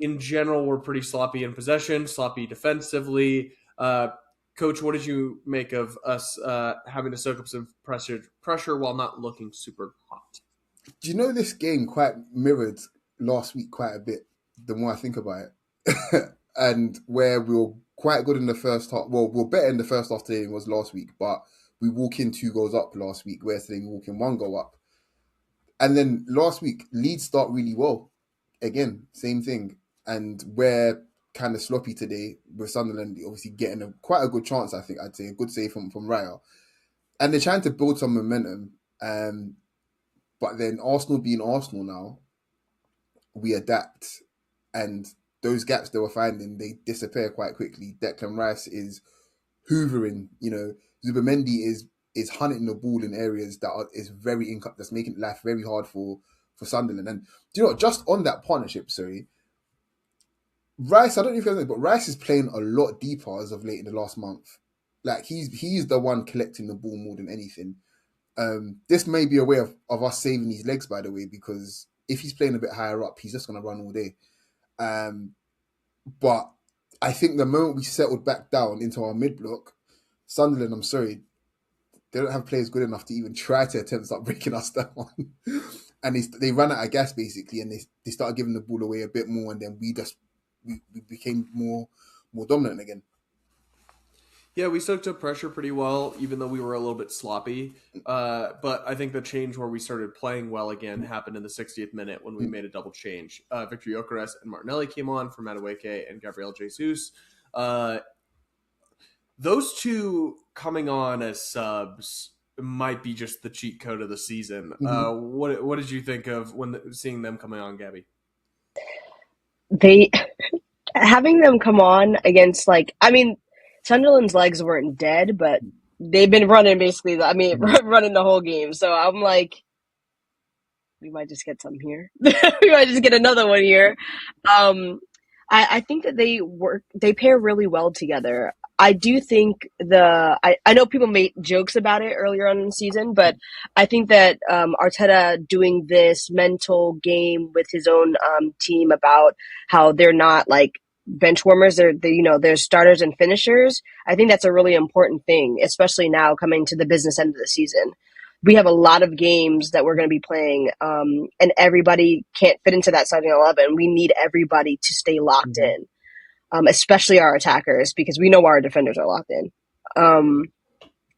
in general, were pretty sloppy in possession, sloppy defensively. Coach, what did you make of us having to soak up some pressure while not looking super hot? Do you know this game quite mirrored last week quite a bit, the more I think about it? And where we were quite good in the first half. Well, we were better in the first half today than it was last week, but we walk in 2 goals up last week, whereas today we walk in 1 goal up. And then last week, Leeds start really well. Again, same thing. And where kind of sloppy today with Sunderland obviously getting quite a good chance, I think, I'd say, a good save from Raya. And they're trying to build some momentum. But then Arsenal being Arsenal now, we adapt. And those gaps they were finding, they disappear quite quickly. Declan Rice is hoovering, Zubimendi is hunting the ball in areas that's making life very hard for Sunderland. And do you know what, just on that partnership, Rice, I don't know if you guys know, but Rice is playing a lot deeper as of late in the last month. Like he's the one collecting the ball more than anything. This may be a way of us saving his legs, by the way, because if he's playing a bit higher up, he's just going to run all day. But I think the moment we settled back down into our mid-block, Sunderland, I'm sorry, they don't have players good enough to even try to attempt to start breaking us down. And they ran out of gas, basically, and they started giving the ball away a bit more, and then we became more dominant again. Yeah, we soaked up pressure pretty well, even though we were a little bit sloppy. But I think the change where we started playing well again happened in the 60th minute when we made a double change. Victor Gyökeres and Martinelli came on for Madueke and Gabriel Jesus. Those two coming on as subs might be just the cheat code of the season. What did you think of seeing them coming on, Gabby? Having them come on against, Sunderland's legs weren't dead, but they've been running running the whole game. So I'm like, we might just get some here. We might just get another one here. I think that they pair really well together. I do think I know people made jokes about it earlier on in the season, but I think that Arteta doing this mental game with his own team about how they're not like bench warmers, they're starters and finishers. I think that's a really important thing, especially now coming to the business end of the season. We have a lot of games that we're going to be playing, and everybody can't fit into that starting 11. We need everybody to stay locked in. Especially our attackers, because we know our defenders are locked in.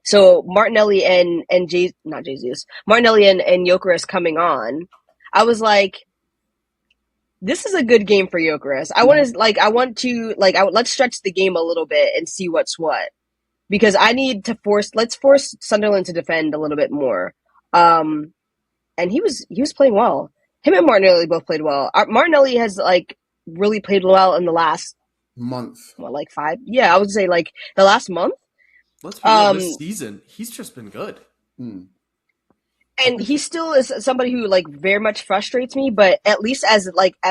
So Martinelli Martinelli and Gyökeres coming on, I was like, this is a good game for Gyökeres. Let's stretch the game a little bit and see what's what, because let's force Sunderland to defend a little bit more. And he was playing well. Him and Martinelli both played well. Martinelli has really played well in the last month. What, 5? Yeah, I would say the last month. Let's be real, this season he's just been good. And he still is somebody who very much frustrates me, but at least as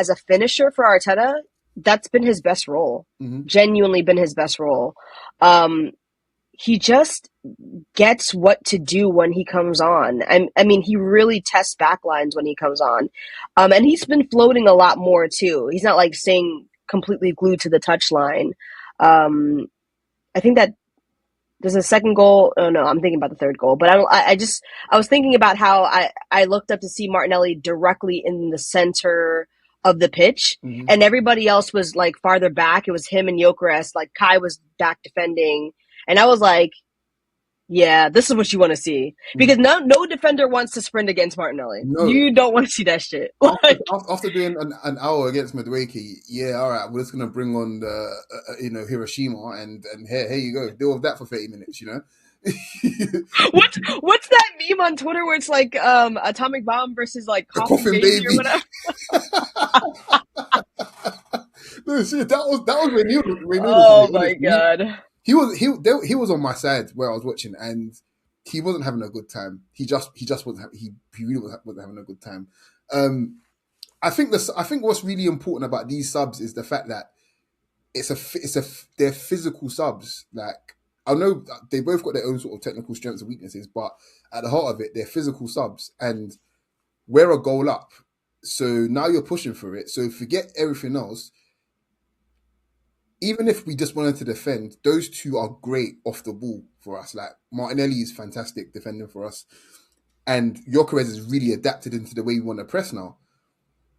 a finisher for Arteta, that's been his best role. Genuinely been his best role. He just gets what to do when he comes on. I mean, he really tests backlines when he comes on. And he's been floating a lot more too. He's not staying completely glued to the touchline. I think that there's a second goal. Oh no, I'm thinking about the third goal. But I was thinking about how I looked up to see Martinelli directly in the center of the pitch, and everybody else was farther back. It was him and Gyökeres. Kai was back defending, and I was like, yeah, this is what you want to see, because no defender wants to sprint against Martinelli. No. You don't want to see that shit. After doing an hour against Madueke, yeah, all right, we're just gonna bring on the Hiroshima and here you go, deal with that for 30 minutes, What's that meme on Twitter where it's atomic bomb versus coffin baby or whatever? No, shit, that was Reynold. Oh my god. He was on my side where I was watching, and he wasn't having a good time. He wasn't. He really wasn't having a good time. I think what's really important about these subs is the fact that they're physical subs. I know they both got their own sort of technical strengths and weaknesses, but at the heart of it, they're physical subs, and we're a goal up. So now you're pushing for it. So forget everything else. Even if we just wanted to defend, those two are great off the ball for us. Martinelli is fantastic defending for us, and Gyökeres has really adapted into the way we want to press now.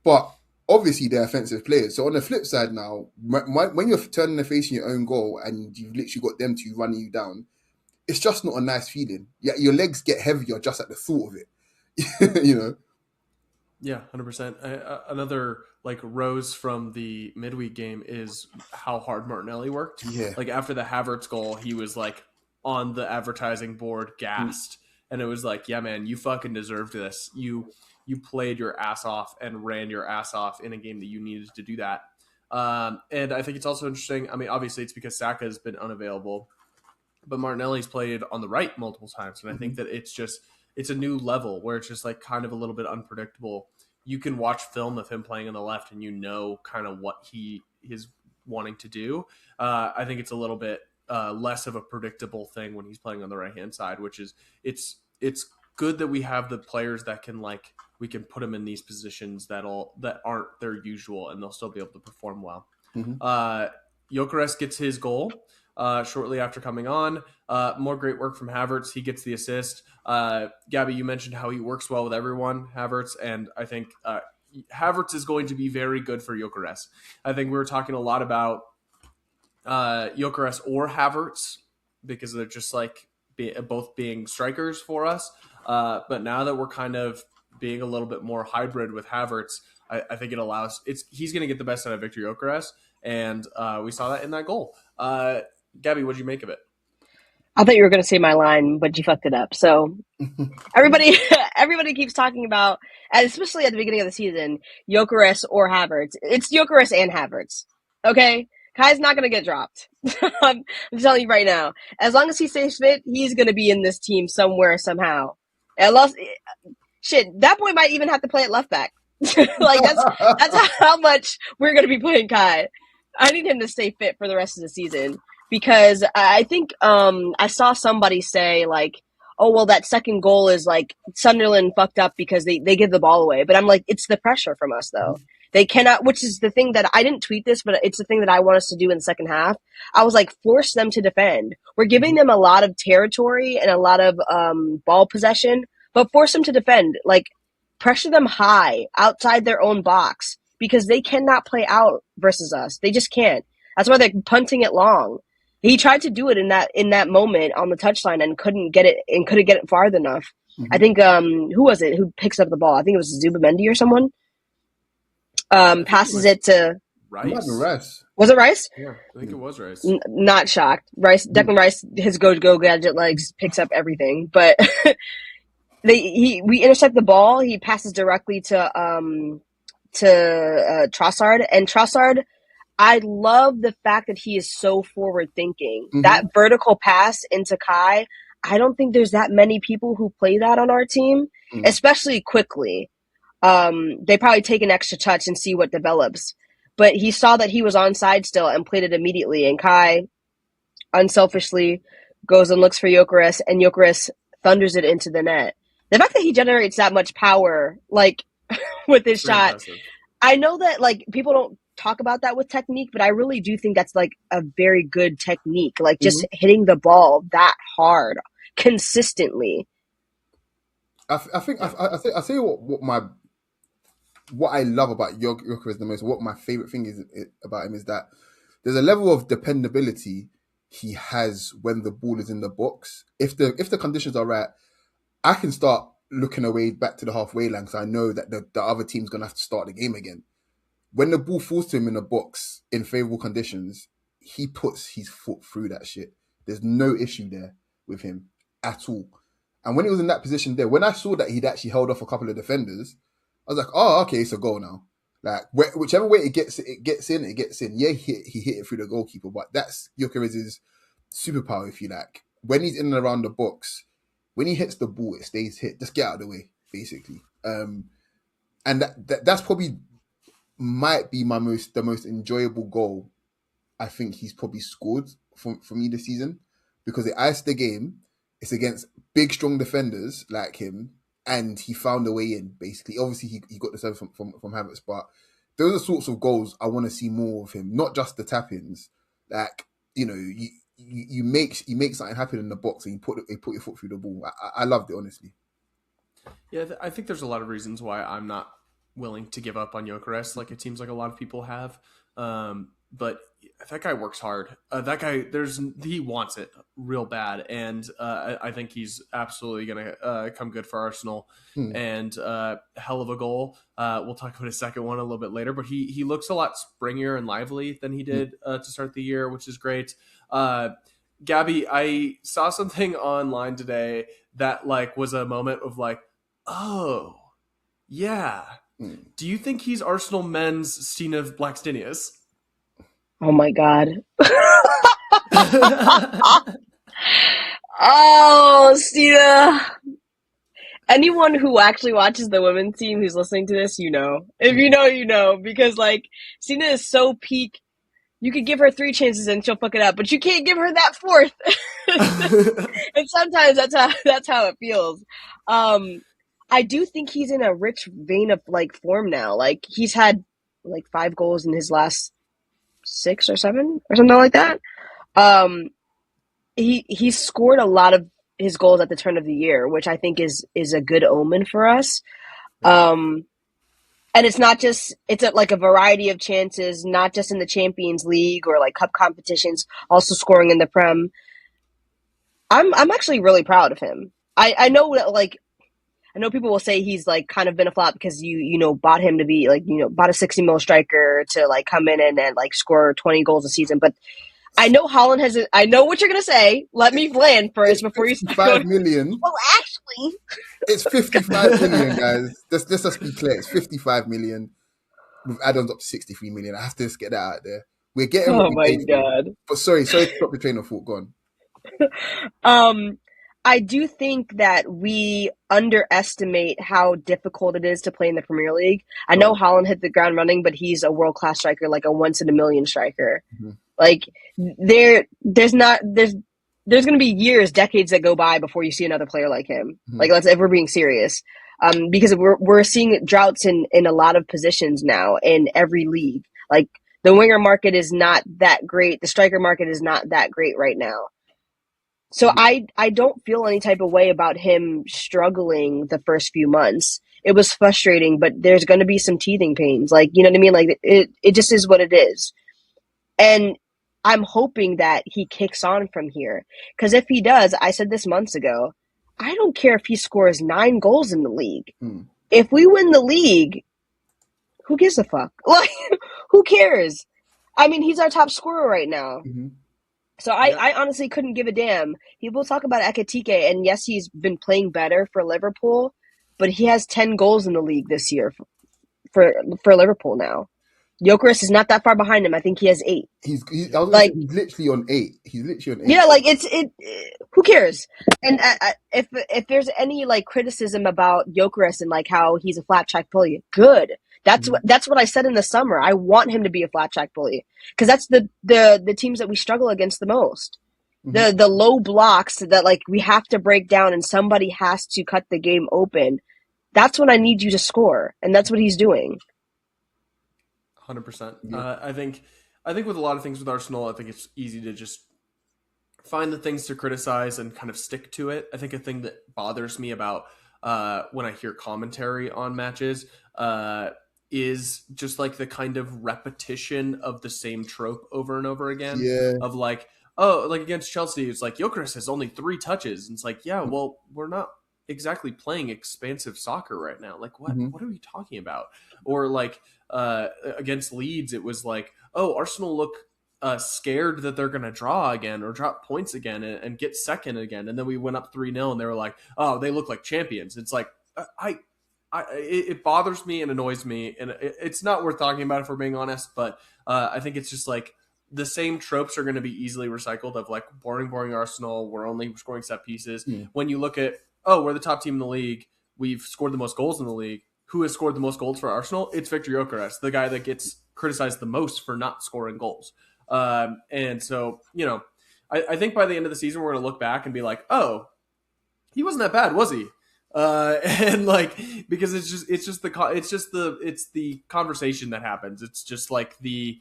But obviously, they're offensive players. So on the flip side now, when you're turning the face in your own goal and you've literally got them two running you down, it's just not a nice feeling. Yeah, your legs get heavier just at the thought of it. Yeah, 100%. Another like rose from the midweek game is how hard Martinelli worked. Yeah. Like after the Havertz goal, he was like on the advertising board, gassed, and it was like, yeah, man, you fucking deserved this. You played your ass off and ran your ass off in a game that you needed to do that. And I think it's also interesting. I mean, obviously, it's because Saka has been unavailable, but Martinelli's played on the right multiple times, and I think that it's a new level where it's just like kind of a little bit unpredictable. You can watch film of him playing on the left, and you know kind of what he is wanting to do. I think it's a little bit less of a predictable thing when he's playing on the right hand side, which is it's good that we have the players that can like we can put them in these positions that aren't their usual, and they'll still be able to perform well. Gyökeres gets his goal shortly after coming on. More great work from Havertz. He gets the assist. Gabby, you mentioned how he works well with everyone, Havertz, and I think Havertz is going to be very good for Gyökeres. I think we were talking a lot about Gyökeres or Havertz because they're just like both being strikers for us. But now that we're kind of being a little bit more hybrid with Havertz, I think it allows he's going to get the best out of Victor Gyökeres, and we saw that in that goal. Gabby, what did you make of it? I thought you were going to say my line, but you fucked it up. So everybody keeps talking about, and especially at the beginning of the season, Gyökeres or Havertz. It's Gyökeres and Havertz. Okay? Kai's not going to get dropped. I'm telling you right now. As long as he stays fit, he's going to be in this team somewhere, somehow. Unless, shit, that boy might even have to play at left back. Like, that's how much we're going to be playing Kai. I need him to stay fit for the rest of the season. Because I think I saw somebody say, like, oh, well, that second goal is, like, Sunderland fucked up because they give the ball away. But I'm like, it's the pressure from us, though. They cannot, which is the thing that I didn't tweet this, but it's the thing that I want us to do in the second half. I was like, force them to defend. We're giving them a lot of territory and a lot of ball possession, but force them to defend. Like, pressure them high outside their own box because they cannot play out versus us. They just can't. That's why they're punting it long. He tried to do it in that moment on the touchline and couldn't get it far enough. I think who was it who picks up the ball? I think it was Zubamendi or someone. Passes it to Rice. Was it Rice? Yeah, I think it was Rice. Not shocked. Declan Rice, his go gadget legs picks up everything. But we intercept the ball. He passes directly to Trossard, and Trossard. I love the fact that he is so forward thinking. That vertical pass into Kai, I don't think there's that many people who play that on our team, especially quickly. They probably take an extra touch and see what develops. But he saw that he was onside still and played it immediately. And Kai unselfishly goes and looks for Gyökeres, and Gyökeres thunders it into the net. The fact that he generates that much power, like, with his shot, impressive. I know that, like, people don't talk about that with technique, but I really do think that's like a very good technique, like just hitting the ball that hard consistently. I think what I love about Gyökeres the most, what my favorite thing is about him is that there's a level of dependability he has when the ball is in the box. If the conditions are right, I can start looking away back to the halfway line because I know that the other team's gonna have to start the game again. When the ball falls to him in the box in favourable conditions, he puts his foot through that shit. There's no issue there with him at all. And when he was in that position there, when I saw that he'd actually held off a couple of defenders, I was like, oh, okay, it's a goal now. Like, whichever way it gets in. Yeah, he hit it through the goalkeeper, but that's Gyökeres' superpower, if you like. When he's in and around the box, when he hits the ball, it stays hit. Just get out of the way, basically. And that's probably might be the most enjoyable goal I think he's probably scored for me this season, because it iced the game. It's against big, strong defenders like him, and he found a way in, basically. Obviously, he got the service from Havertz, but those are sorts of goals I want to see more of him, not just the tap-ins. Like, you know, you make something happen in the box and you put your foot through the ball. I loved it, honestly. Yeah, I think there's a lot of reasons why I'm not willing to give up on Gyökeres, like it seems like a lot of people have. But that guy works hard. That guy, he wants it real bad, and I think he's absolutely going to come good for Arsenal. And hell of a goal. We'll talk about his second one a little bit later, but he looks a lot springier and lively than he did to start the year, which is great. Gabby, I saw something online today that like was a moment of like, oh yeah. Do you think he's Arsenal men's Stina Blackstenius? Oh my god. Oh, Stina. Anyone who actually watches the women's team who's listening to this, you know. If you know, you know. Because, like, Stina is so peak. You could give her 3 chances and she'll fuck it up, but you can't give her that 4th. And sometimes that's how it feels. I do think he's in a rich vein of, like, form now. Like, he's had, like, 5 goals in his last 6 or 7 or something like that. He scored a lot of his goals at the turn of the year, which I think is a good omen for us. And it's not just like a variety of chances, not just in the Champions League or like cup competitions, also scoring in the Prem. I'm actually really proud of him. I know that like I know people will say he's like kind of been a flop because you know bought him to be like bought a 60 mil striker to like come in and like score 20 goals a season, but I know Holland has. I know what you're gonna say. Let me land first before you start. 5 million. Well, actually, it's 55 million, guys. Let's just be clear. It's 55 million with add-ons up to 63 million. I have to just get that out there. We're getting. Oh my god! But sorry to stop the train of thought. Go on. I do think that we underestimate how difficult it is to play in the Premier League. I know Holland hit the ground running, but he's a world-class striker, like a once in a million striker. Mm-hmm. Like there's going to be years, decades that go by before you see another player like him. Mm-hmm. Like if we're being serious, because we're seeing droughts in a lot of positions now in every league. Like the winger market is not that great. The striker market is not that great right now. So I don't feel any type of way about him struggling the first few months. It was frustrating, but there's going to be some teething pains. Like, you know what I mean? Like it just is what it is. And I'm hoping that he kicks on from here. Because if he does, I said this months ago, I don't care if he scores 9 goals in the league. If we win the league, who gives a fuck? Like, who cares? I mean, he's our top scorer right now. Mm-hmm. So I honestly couldn't give a damn. People talk about Ekitike, and yes, he's been playing better for Liverpool, but he has 10 goals in the league this year for Liverpool now. Gyökeres is not that far behind him. I think he has 8. He's literally on 8. He's literally on 8. Yeah, like who cares? And if there's any like criticism about Gyökeres and like how he's a flat track bully, good. That's what I said in the summer. I want him to be a flat track bully because that's the teams that we struggle against the most. Mm-hmm. The low blocks that like we have to break down and somebody has to cut the game open. That's when I need you to score, and that's what he's doing. 100%. Yeah. I think with a lot of things with Arsenal, I think it's easy to just find the things to criticize and kind of stick to it. I think a thing that bothers me about when I hear commentary on matches is just like the kind of repetition of the same trope over and over again. Yeah. Of like, oh, like against Chelsea, it's like Gyökeres has only 3 touches. And it's like, yeah, well, we're not exactly playing expansive soccer right now. Like, what are we talking about? Or like against Leeds, it was like, oh, Arsenal look scared that they're going to draw again or drop points again and get second again. And then we went up 3-0 and they were like, oh, they look like champions. It's like, it bothers me and annoys me, and it's not worth talking about if we're being honest, but I think it's just like the same tropes are going to be easily recycled of like boring Arsenal. We're only scoring set pieces. When you look at, oh, we're the top team in the league. We've scored the most goals in the league. Who has scored the most goals for Arsenal? It's Victor Gyökeres, the guy that gets criticized the most for not scoring goals. And so, I think by the end of the season, we're going to look back and be like, oh, he wasn't that bad, was he? And like, because it's the conversation that happens. It's just like the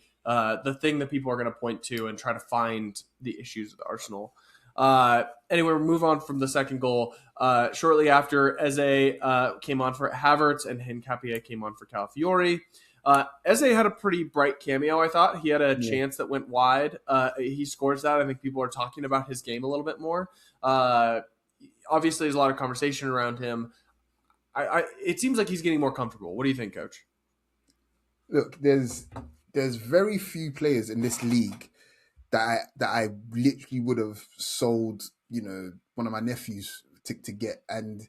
thing that people are going to point to and try to find the issues with Arsenal. Anyway, we'll move on from the second goal. Shortly after, Eze came on for Havertz and Hincapié came on for Calafiori. Eze had a pretty bright cameo, I thought. He had a chance that went wide. He scores that. I think people are talking about his game a little bit more. Obviously, there's a lot of conversation around him. It seems like he's getting more comfortable. What do you think, Coach? Look, there's very few players in this league that I literally would have sold, one of my nephews to get. And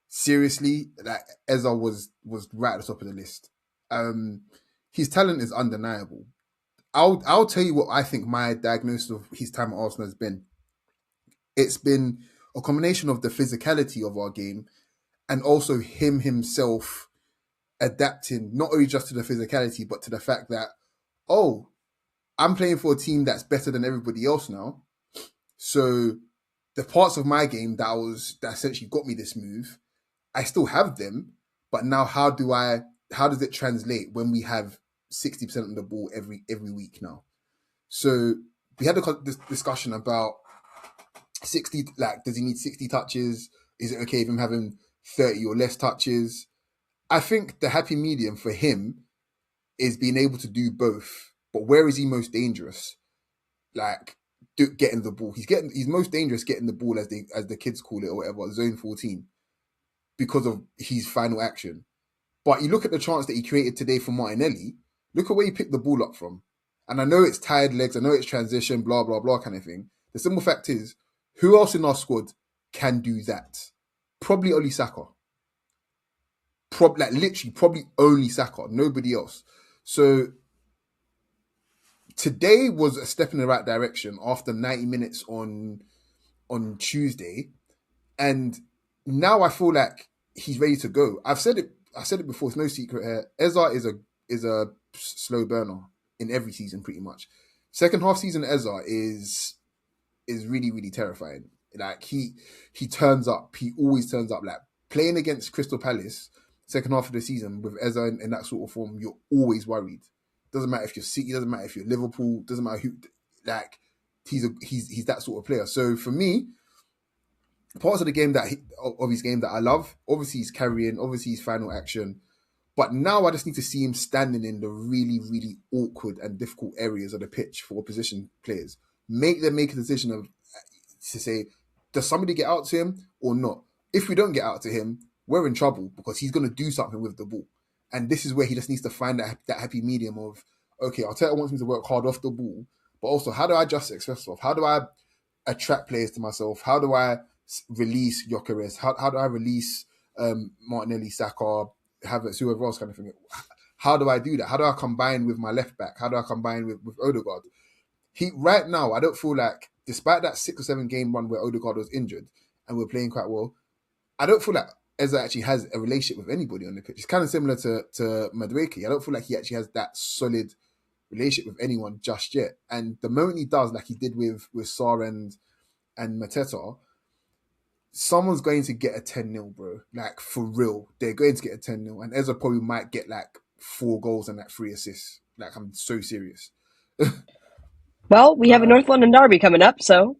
seriously, like Eza was right at the top of the list. His talent is undeniable. I'll tell you what I think my diagnosis of his time at Arsenal has been. It's been a combination of the physicality of our game and also him himself adapting not only just to the physicality, but to the fact that, I'm playing for a team that's better than everybody else now. So the parts of my game that essentially got me this move, I still have them, but now how does it translate when we have 60% of the ball every week now? So we had this discussion about 60, like, does he need 60 touches? Is it okay if him having 30 or less touches? I think the happy medium for him is being able to do both. But where is he most dangerous? Like, getting the ball. He's most dangerous getting the ball, as the kids call it or whatever, zone 14, because of his final action. But you look at the chance that he created today for Martinelli, look at where he picked the ball up from. And I know it's tired legs, I know it's transition, blah, blah, blah kind of thing. The simple fact is, who else in our squad can do that? Probably only Saka. Probably only Saka, nobody else. So today was a step in the right direction after 90 minutes on Tuesday. And now I feel like he's ready to go. I said it before, it's no secret here. Eza is a slow burner in every season pretty much. Second half season Eza is really, really terrifying. Like he turns up, he always turns up. Like playing against Crystal Palace, second half of the season with Eza in that sort of form, you're always worried. Doesn't matter if you're City, doesn't matter if you're Liverpool, doesn't matter who. Like he's that sort of player. So for me, parts of the game of his game that I love, obviously he's carrying, obviously his final action. But now I just need to see him standing in the really, really awkward and difficult areas of the pitch for opposition players. Make them make a decision to say, does somebody get out to him or not? If we don't get out to him, we're in trouble because he's going to do something with the ball. And this is where he just needs to find that happy medium of, okay, Arteta wants me to work hard off the ball, but also how do I just express myself? How do I attract players to myself? How do I release Gyökeres? How do I release Martinelli, Saka, Havertz, whoever else kind of thing? How do I do that? How do I combine with my left back? How do I combine with Odegaard? Right now, I don't feel like, despite that 6 or 7 game run where Odegaard was injured and we're playing quite well, I don't feel like Eza actually has a relationship with anybody on the pitch. It's kind of similar to Madueke. I don't feel like he actually has that solid relationship with anyone just yet. And the moment he does, like he did with Sarr and Mateta, someone's going to get a 10-0, bro. Like, for real. They're going to get a 10-0. And Eza probably might get, like, 4 goals and, like, 3 assists. Like, I'm so serious. Well, we have a North London derby coming up, so...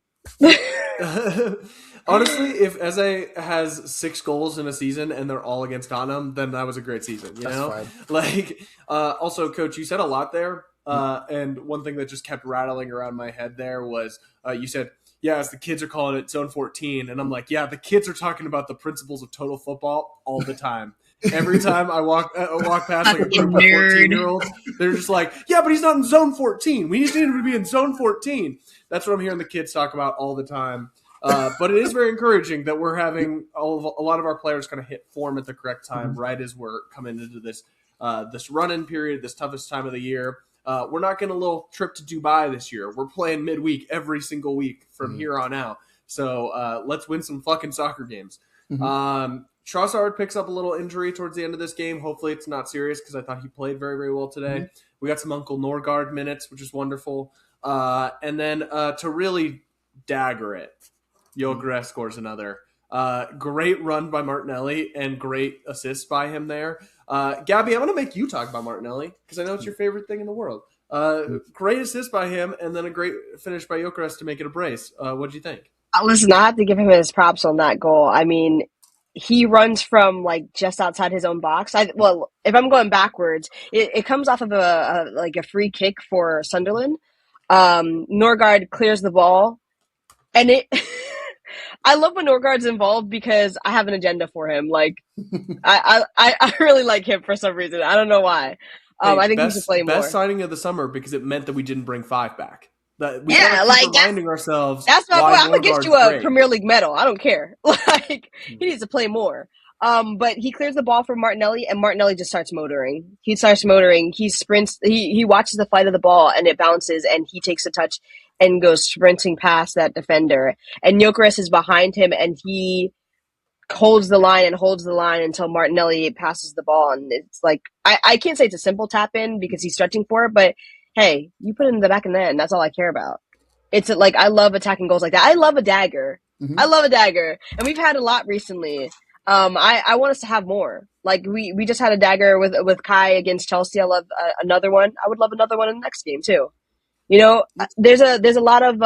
Honestly, if Eze has 6 goals in a season and they're all against Tottenham, then that was a great season. You know, fine. Like, also, Coach, you said a lot there, and one thing that just kept rattling around my head there was you said, "Yes, the kids are calling it Zone 14," and I'm like, "Yeah, the kids are talking about the principles of total football all the time." Every time I walk past like a group of 14-year-olds, they're just like, "Yeah, but he's not in Zone 14. We need him to be in Zone 14." That's what I'm hearing the kids talk about all the time. But it is very encouraging that we're having a lot of our players kind of hit form at the correct time, right as we're coming into this run-in period, this toughest time of the year. We're not getting a little trip to Dubai this year. We're playing midweek every single week from here on out. So let's win some fucking soccer games. Trossard picks up a little injury towards the end of this game. Hopefully it's not serious because I thought he played very, very well today. We got some Uncle Norgard minutes, which is wonderful. And then to really dagger it, Gyökeres scores another. Great run by Martinelli and great assist by him there. Gabby, I want to make you talk about Martinelli because I know it's your favorite thing in the world. Great assist by him and then a great finish by Gyökeres to make it a brace. What do you think? Listen, I have to give him his props on that goal. I mean, he runs from like just outside his own box. If I'm going backwards, it comes off of a free kick for Sunderland. Norgard clears the ball, and it. I love when Norgard's involved because I have an agenda for him. Like, I really like him for some reason. I don't know why. I think he should play more. Best signing of the summer because it meant that we didn't bring 5 back. That we Yeah, gotta keep reminding ourselves. That's my point. I'm gonna get you a great. Premier League medal. I don't care. Like, he needs to play more. But he clears the ball for Martinelli, and Martinelli just starts motoring. He starts motoring. He sprints. He watches the flight of the ball, and it bounces, and he takes a touch and goes sprinting past that defender. And Gyökeres is behind him, and he holds the line until Martinelli passes the ball. And it's like, I can't say it's a simple tap in because he's stretching for it, but hey, you put it in the back of the net, and that's all I care about. It's like, I love attacking goals like that. I love a dagger. Mm-hmm. I love a dagger. And we've had a lot recently. I want us to have more. Like, we just had a dagger with Kai against Chelsea. I love another one. I would love another one in the next game too. You know, there's a lot of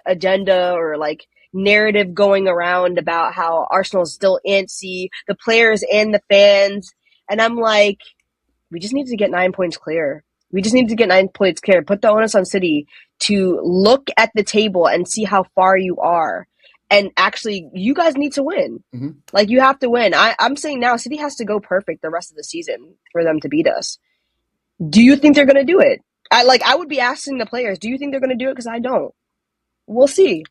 agenda or like narrative going around about how Arsenal is still antsy, the players and the fans. And I'm like, we just need to get 9 points clear. We just need to get 9 points clear. Put the onus on City to look at the table and see how far you are. And actually, you guys need to win. Mm-hmm. Like, you have to win. I'm saying now, City has to go perfect the rest of the season for them to beat us. Do you think they're going to do it? I would be asking the players, do you think they're going to do it? Because I don't. We'll see.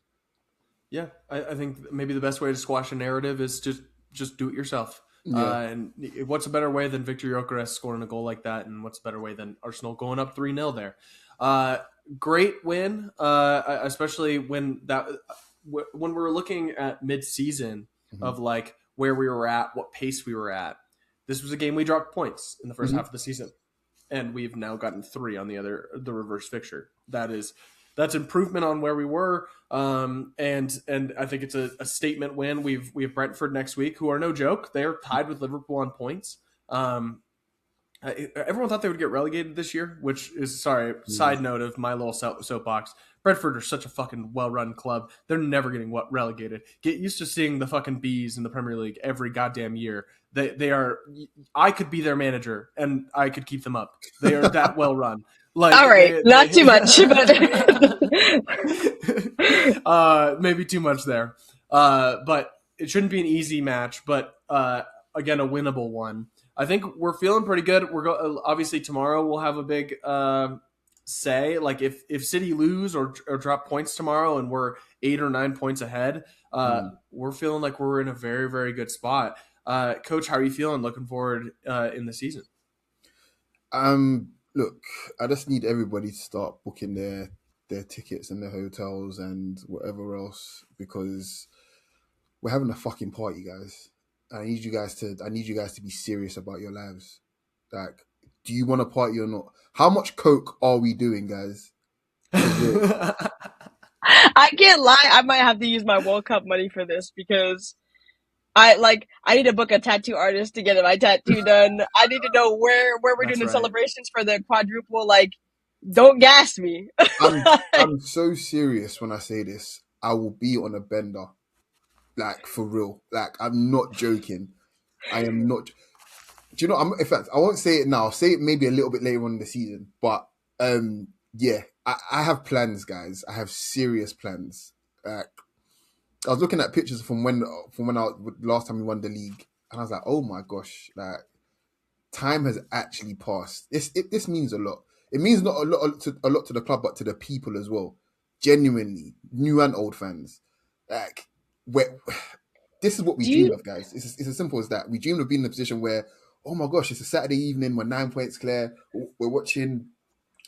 Yeah, I think maybe the best way to squash a narrative is just do it yourself. Yeah. And what's a better way than Victor Gyökeres scoring a goal like that? And what's a better way than Arsenal going up 3-0 there? Great win, especially when we're looking at mid-season mm-hmm. of like where we were at, what pace we were at. This was a game we dropped points in the first mm-hmm. half of the season, and we've now gotten 3 on the reverse fixture. That's improvement on where we were, and I think it's a statement win. We have Brentford next week, who are no joke. They are tied with Liverpool on points. Everyone thought they would get relegated this year, which is side note of my little soapbox. Brentford are such a fucking well-run club. They're never getting relegated. Get used to seeing the fucking bees in the Premier League every goddamn year. They are. I could be their manager and I could keep them up. They are that well-run. Like, all right, not too much, but maybe too much there. But it shouldn't be an easy match. But again, a winnable one. I think we're feeling pretty good. Obviously tomorrow we'll have a big say. Like if City lose or drop points tomorrow and we're 8 or 9 points ahead, we're feeling like we're in a very, very good spot. Coach, how are you feeling? Looking forward in the season? Look, I just need everybody to start booking their tickets and their hotels and whatever else, because we're having a fucking party, guys. I need you guys to be serious about your lives. Like, do you want to party or not? How much coke are we doing, guys? I can't lie. I might have to use my World Cup money for this because I need to book a tattoo artist to get my tattoo done. I need to know where we're doing the celebrations for the quadruple. Like, don't gas me. I'm so serious when I say this. I will be on a bender. Like, for real. Like, I'm not joking. I am not. Do you know, in fact, I won't say it now. I'll say it maybe a little bit later on in the season. But, yeah, I have plans, guys. I have serious plans. Like, I was looking at pictures from when last time we won the league. And I was like, oh my gosh, like, time has actually passed. This means a lot. It means not a lot to the club, but to the people as well. Genuinely, new and old fans. Like, this is what we dream of, guys. It's as simple as that. We dream of being in a position where, oh my gosh, it's a Saturday evening, we're 9 points clear, we're watching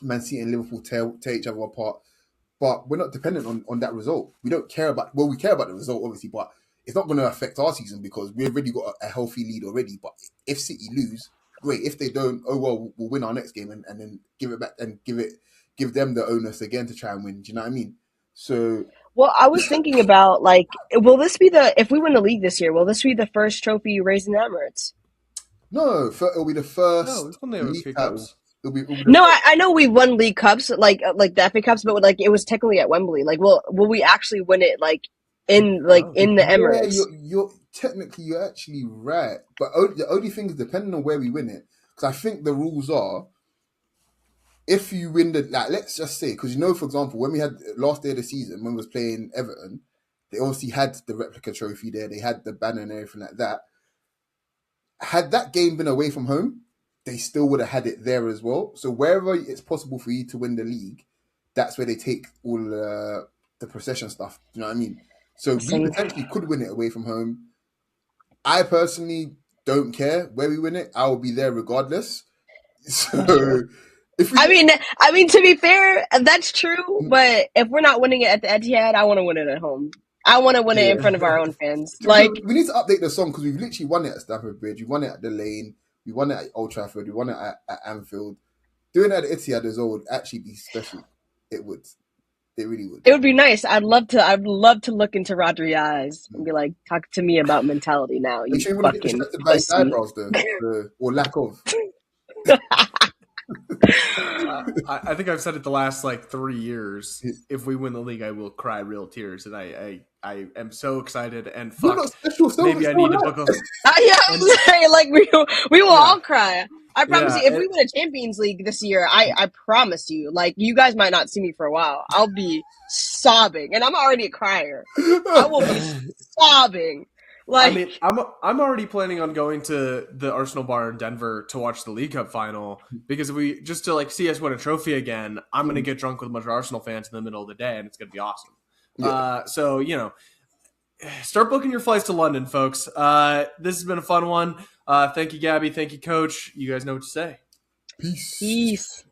Man City and Liverpool tear each other apart, but we're not dependent on that result. We care about the result, obviously, but it's not going to affect our season because we've already got a healthy lead already. But if City lose, great. If they don't, oh well, we'll win our next game and then give it back and give them the onus again to try and win. Do you know what I mean? So. Well, I was thinking about, like, if we win the league this year, will this be the first trophy you raise in the Emirates? No, it'll be the first. No, it's when they were league cups. No, I know we won league cups, like the FA Cups, but like it was technically at Wembley. Like, will we actually win it like in the Yeah, Emirates. you're technically you're actually right, but the only thing is depending on where we win it, because I think the rules are if you win the let's just say, because for example, when we had last day of the season when we was playing Everton, they obviously had the replica trophy there, they had the banner and everything like that. Had that game been away from home, they still would have had it there as well. So wherever it's possible for you to win the league, that's where they take all the procession stuff. You know what I mean? So we potentially could win it away from home. I personally don't care where we win it. I will be there regardless. So if we I mean, to be fair, that's true. But if we're not winning it at the Etihad, I want to win it at home. I want to win it in front of our own fans. Like, we need to update the song because we've literally won it at Stamford Bridge. We won it at the Lane. We won it at Old Trafford. We won it at Anfield. Doing it at Etihad as well would actually be special. It would. It really would. it would be nice. I'd love to look into Rodri's eyes and be like, talk to me about mentality now. You Make sure you want to get fucking distracted by his pussy. eyebrows, though, or lack of. I think I've said it the last 3 years. If we win the league, I will cry real tears, and I am so excited. And You're not special, so maybe I need to book a. Yeah, I'm saying, like, we will all cry. I promise Yeah, you, if we win a Champions League this year, I promise you, like, you guys might not see me for a while. I'll be sobbing, and I'm already a crier. I will be sobbing. Like, I mean, I'm already planning on going to the Arsenal bar in Denver to watch the League Cup final, because if we just to see us win a trophy again, I'm gonna get drunk with a bunch of Arsenal fans in the middle of the day, and it's gonna be awesome. Yeah. So start booking your flights to London, folks. This has been a fun one. Thank you, Gabby. Thank you, Coach. You guys know what to say. Peace. peace.